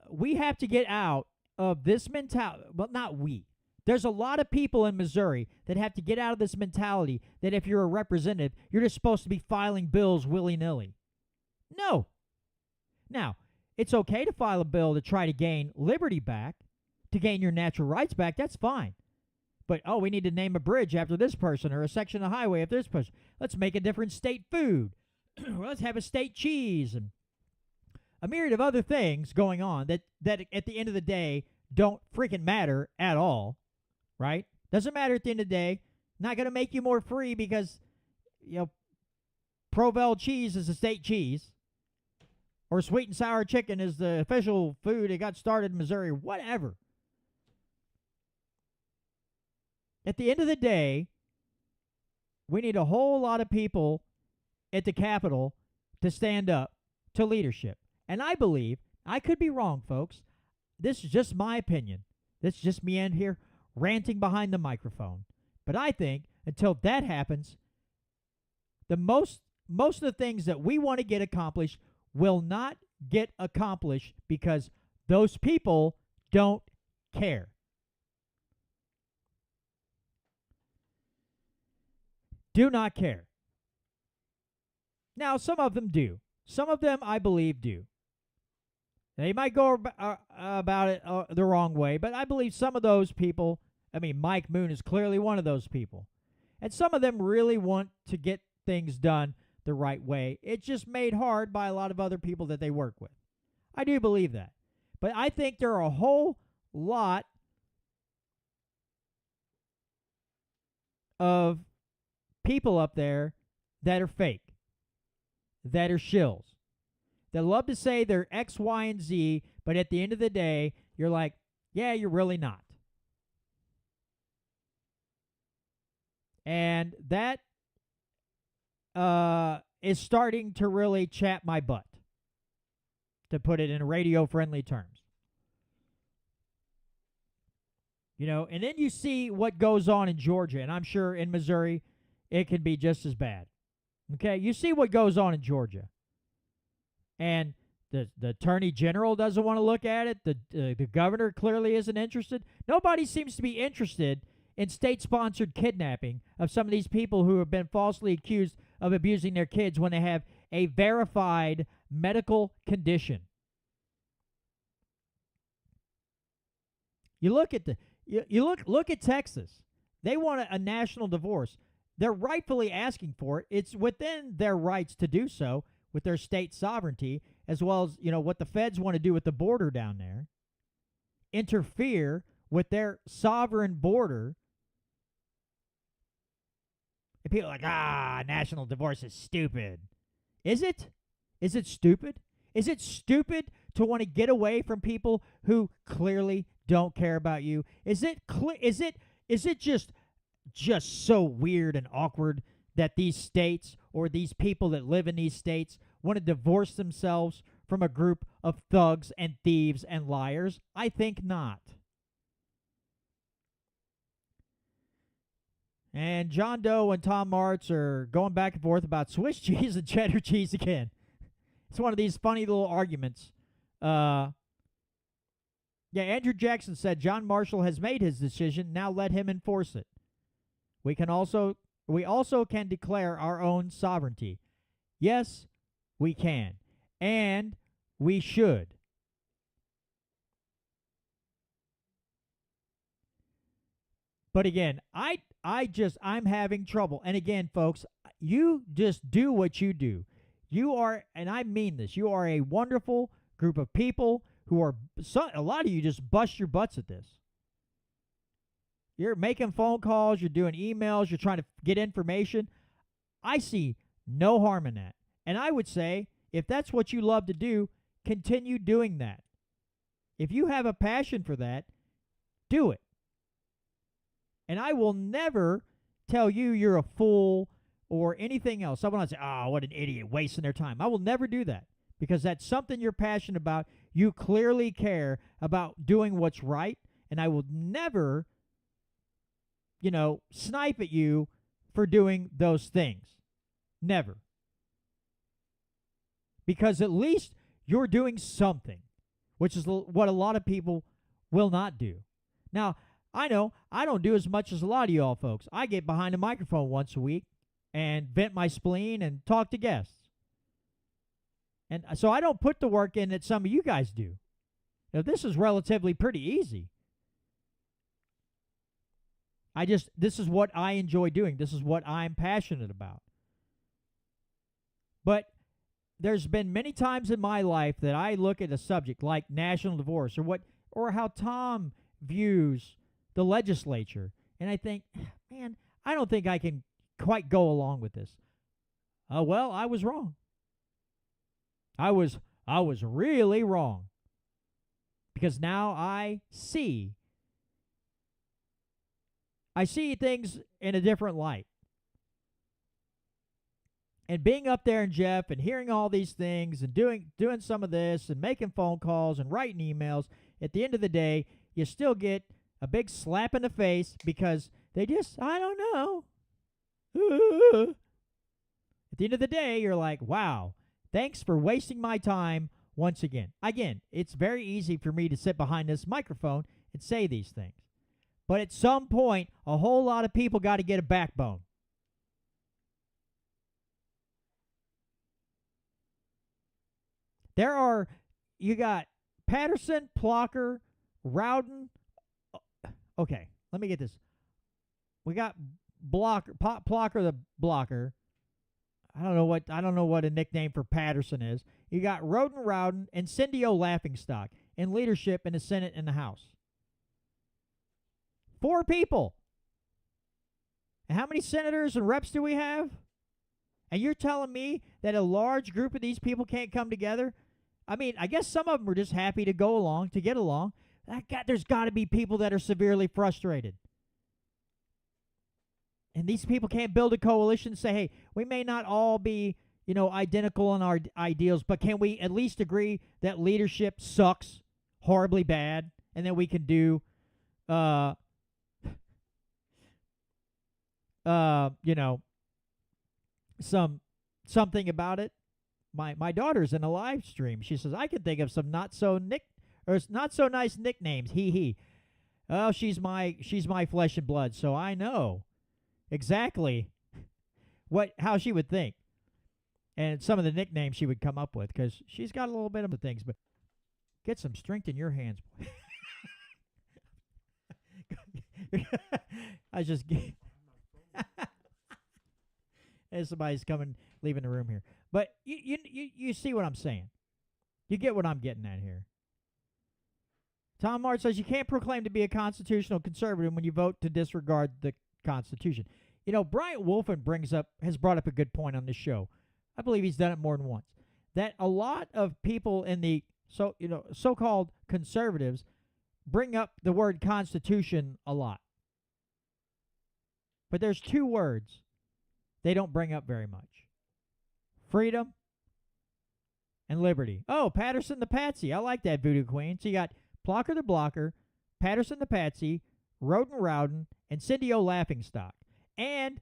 we have to get out of this mentality. Well, not we. There's a lot of people in Missouri that have to get out of this mentality that if you're a representative, you're just supposed to be filing bills willy-nilly. No. Now, it's okay to file a bill to try to gain liberty back, to gain your natural rights back. That's fine. But, we need to name a bridge after this person or a section of highway after this person. Let's make a different state food. Let's have a state cheese and a myriad of other things going on that at the end of the day don't freaking matter at all, right? Doesn't matter at the end of the day. Not going to make you more free because, Provel cheese is a state cheese, or sweet and sour chicken is the official food. It got started in Missouri, whatever. At the end of the day, we need a whole lot of people at the Capitol to stand up to leadership. And I believe, I could be wrong, folks. This is just my opinion. This is just me in here ranting behind the microphone. But I think until that happens, the most of the things that we want to get accomplished will not get accomplished because those people don't care. Do not care. Now, some of them do. Some of them, I believe, do. They might go about it the wrong way, but I believe some of those people, Mike Moon is clearly one of those people. And some of them really want to get things done the right way. It's just made hard by a lot of other people that they work with. I do believe that. But I think there are a whole lot of people up there that are fake, that are shills. They love to say they're X, Y, and Z, but at the end of the day, you're like, Yeah, you're really not. And that is starting to really chap my butt, to put it in radio-friendly terms. You know, and then you see what goes on in Georgia, and I'm sure in Missouri it can be just as bad. Okay, you see what goes on in Georgia. And the attorney general doesn't want to look at it. The governor clearly isn't interested. Nobody seems to be interested in state-sponsored kidnapping of some of these people who have been falsely accused of abusing their kids when they have a verified medical condition. You look at look at Texas. They want a national divorce. They're rightfully asking for it. It's within their rights to do so with their state sovereignty, as well as, you know, what the feds want to do with the border down there. Interfere with their sovereign border. And people are like, national divorce is stupid. Is it? Is it stupid? Is it stupid to want to get away from people who clearly don't care about you? Is it just so weird and awkward that these states or these people that live in these states want to divorce themselves from a group of thugs and thieves and liars? I think not. And John Doe and Tom Martz are going back and forth about Swiss cheese and cheddar cheese again. It's one of these funny little arguments. Andrew Jackson said John Marshall has made his decision. Now let him enforce it. We also can declare our own sovereignty. Yes, we can. And we should. But again, I'm having trouble. And again, folks, you just do what you do. You are, and I mean this, you are a wonderful group of people who are, a lot of you just bust your butts at this. You're making phone calls, you're doing emails, you're trying to get information. I see no harm in that. And I would say, if that's what you love to do, continue doing that. If you have a passion for that, do it. And I will never tell you you're a fool or anything else. I will not say, what an idiot, wasting their time. I will never do that, because that's something you're passionate about. You clearly care about doing what's right, and I will never, snipe at you for doing those things. Never. Because at least you're doing something, which is what a lot of people will not do. Now, I know I don't do as much as a lot of y'all folks. I get behind a microphone once a week and vent my spleen and talk to guests. And so I don't put the work in that some of you guys do. Now, this is relatively pretty easy. This is what I enjoy doing. This is what I'm passionate about. But there's been many times in my life that I look at a subject like national divorce or how Tom views the legislature, and I think, man, I don't think I can quite go along with this. Well, I was wrong. I was really wrong. Because now I see things in a different light. And being up there in Jeff and hearing all these things and doing some of this and making phone calls and writing emails, at the end of the day, you still get a big slap in the face because they just, I don't know. At the end of the day, you're like, wow, thanks for wasting my time once again. Again, it's very easy for me to sit behind this microphone and say these things. But at some point, a whole lot of people got to get a backbone. You got Patterson, Plocker, Rowden. Okay, let me get this. We got Plocker the blocker. I don't know what a nickname for Patterson is. You got Rowden, and Cindy O. Laughingstock in leadership in the Senate and the House. 4 people. And how many senators and reps do we have? And you're telling me that a large group of these people can't come together? I mean, I guess some of them are just happy to get along. there's got to be people that are severely frustrated. And these people can't build a coalition and say, hey, we may not all be, identical in our ideals, but can we at least agree that leadership sucks horribly bad, and then we can do, something about it. My daughter's in a live stream. She says, I can think of some not so nice nicknames. He. Oh, she's my flesh and blood, so I know exactly how she would think. And some of the nicknames she would come up with, because she's got a little bit of the things, but get some strength in your hands. I just as somebody's leaving the room here. But you see what I'm saying. You get what I'm getting at here. Tom March says you can't proclaim to be a constitutional conservative when you vote to disregard the Constitution. Bryant Wolfen has brought up a good point on this show. I believe he's done it more than once. That a lot of people in the so-called conservatives bring up the word Constitution a lot. But there's two words they don't bring up very much. Freedom and liberty. Oh, Patterson the Patsy. I like that, Voodoo Queen. So you got Plocker the Blocker, Patterson the Patsy, Roden Rowden, and Cindy O Laughingstock. And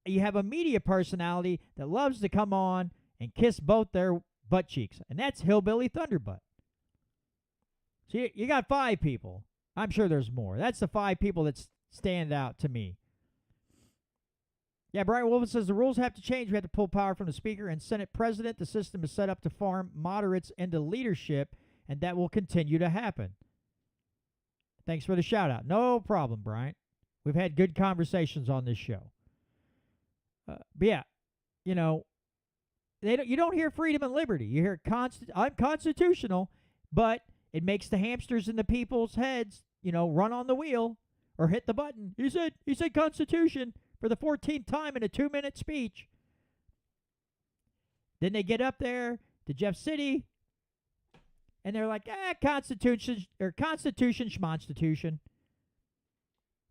you have a media personality that loves to come on and kiss both their butt cheeks, and that's Hillbilly Thunderbutt. So you got 5 people. I'm sure there's more. That's the 5 people that stand out to me. Yeah, Brian Wolfen says the rules have to change. We have to pull power from the Speaker and Senate President. The system is set up to farm moderates into leadership, and that will continue to happen. Thanks for the shout-out. No problem, Brian. We've had good conversations on this show. But yeah, you don't hear freedom and liberty. You hear I'm constitutional, but it makes the hamsters in the people's heads, run on the wheel or hit the button. He said Constitution for the 14th time in a 2-minute speech. Then they get up there to Jeff City, and they're like, Constitution schmonstitution.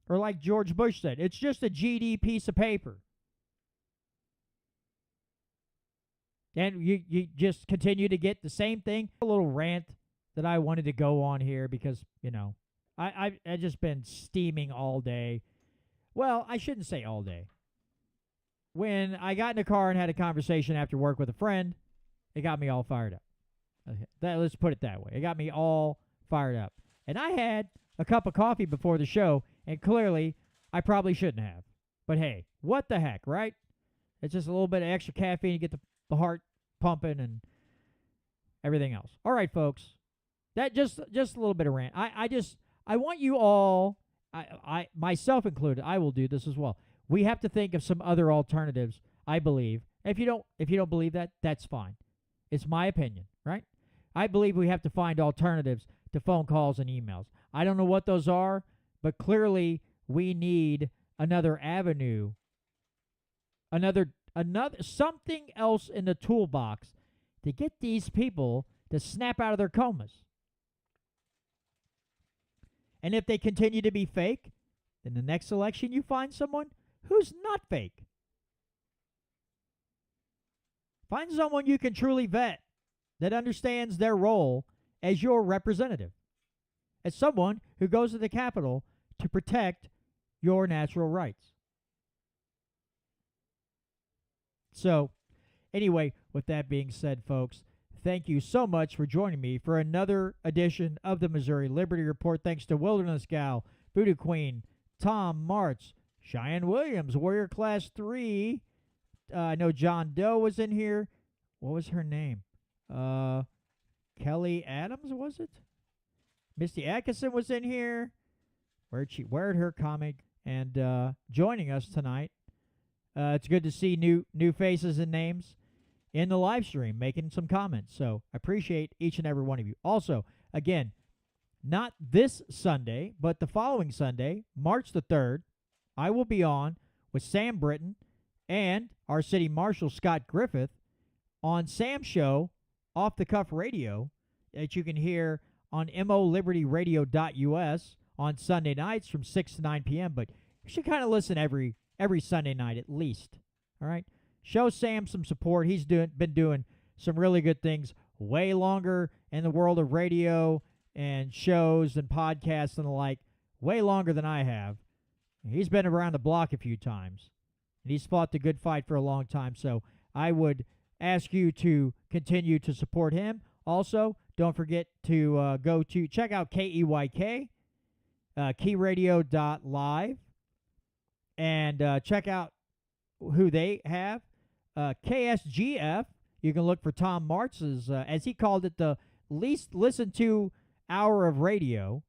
Or like George Bush said, it's just a GD piece of paper. And you just continue to get the same thing. A little rant that I wanted to go on here because, I've just been steaming all day. Well, I shouldn't say all day. When I got in the car and had a conversation after work with a friend, it got me all fired up. Let's put it that way. It got me all fired up. And I had a cup of coffee before the show, and clearly I probably shouldn't have. But hey, what the heck, right? It's just a little bit of extra caffeine to get the heart pumping and everything else. All right, folks. That just a little bit of rant. I want you all, I myself included, I will do this as well. We have to think of some other alternatives, I believe. If you don't believe that, that's fine. It's my opinion, right? I believe we have to find alternatives to phone calls and emails. I don't know what those are, but clearly we need another avenue, another something else in the toolbox to get these people to snap out of their comas. And if they continue to be fake, then the next election you find someone who's not fake. Find someone you can truly vet that understands their role as your representative, as someone who goes to the Capitol to protect your natural rights. So, anyway, with that being said, folks, thank you so much for joining me for another edition of the Missouri Liberty Report. Thanks to Wilderness Gal, Voodoo Queen, Tom Martz, Cheyenne Williams, Warrior Class 3. I know John Doe was in here. What was her name? Kelly Adams, was it? Misty Atkinson was in here. Where'd her comic? And joining us tonight. It's good to see new faces and names in the live stream making some comments. So I appreciate each and every one of you. Also, again, not this Sunday, but the following Sunday, March the 3rd, I will be on with Sam Britton and our city marshal, Scott Griffith, on Sam's show, Off the Cuff Radio, that you can hear on molibertyradio.us on Sunday nights from 6 to 9 p.m., but you should kind of listen every Sunday night at least. All right? Show Sam some support. He's been doing some really good things way longer in the world of radio and shows and podcasts and the like, way longer than I have. He's been around the block a few times, and he's fought the good fight for a long time, so I would ask you to continue to support him. Also, don't forget to go to check out KEYK, keyradio.live, and check out who they have. KSGF, you can look for Tom Martz's, as he called it, the least listened to hour of radio.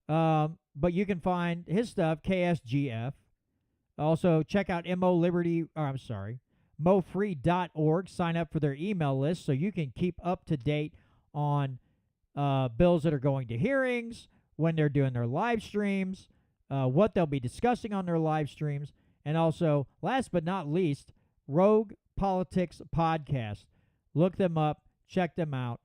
But you can find his stuff, KSGF. Also, check out mofree.org. Sign up for their email list so you can keep up to date on bills that are going to hearings, when they're doing their live streams, what they'll be discussing on their live streams, and also, last but not least, Rogue Politics Podcast. Look them up, check them out,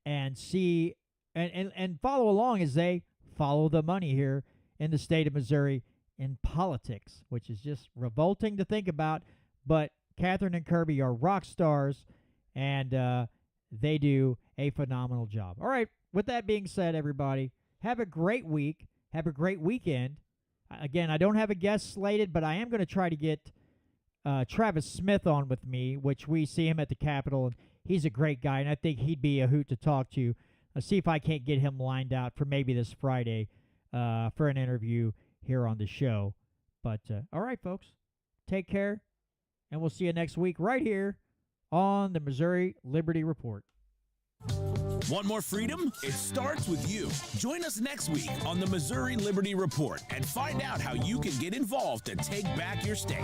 and see and follow along as they follow the money here in the state of Missouri in politics, which is just revolting to think about. But Catherine and Kirby are rock stars, and they do a phenomenal job. All right, with that being said, everybody, have a great week. Have a great weekend. Again, I don't have a guest slated, but I am going to try to get Travis Smith on with me, which we see him at the Capitol, and he's a great guy, and I think he'd be a hoot to talk to. Let's see if I can't get him lined out for maybe this Friday for an interview here on the show. But, all right, folks, take care, and we'll see you next week right here on the Missouri Liberty Report. Want more freedom? It starts with you. Join us next week on the Missouri Liberty Report and find out how you can get involved to take back your state.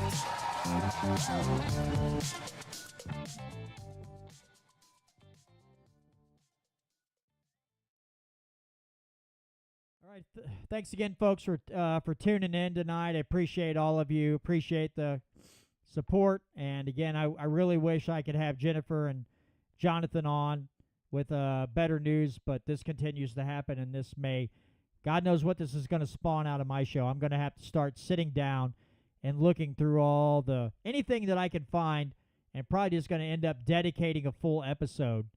All right, thanks again, folks, for tuning in tonight. I appreciate all of you. Appreciate the support. And again, I really wish I could have Jennifer and Jonathan on with better news, but this continues to happen, and this may, God knows what this is going to spawn out of my show. I'm going to have to start sitting down and looking through anything that I can find, and probably just going to end up dedicating a full episode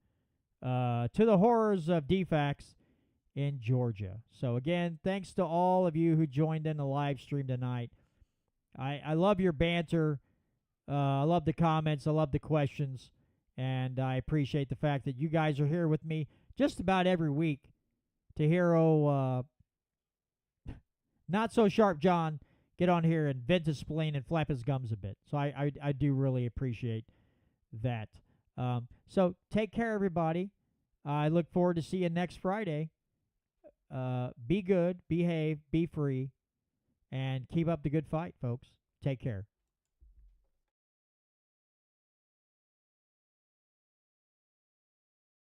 to the horrors of DFCS in Georgia. So again, thanks to all of you who joined in the live stream tonight. I love your banter. I love the comments. I love the questions. And I appreciate the fact that you guys are here with me just about every week to hear, not so sharp John get on here and vent his spleen and flap his gums a bit. So I do really appreciate that. So take care, everybody. I look forward to seeing you next Friday. Be good, behave, be free, and keep up the good fight, folks. Take care.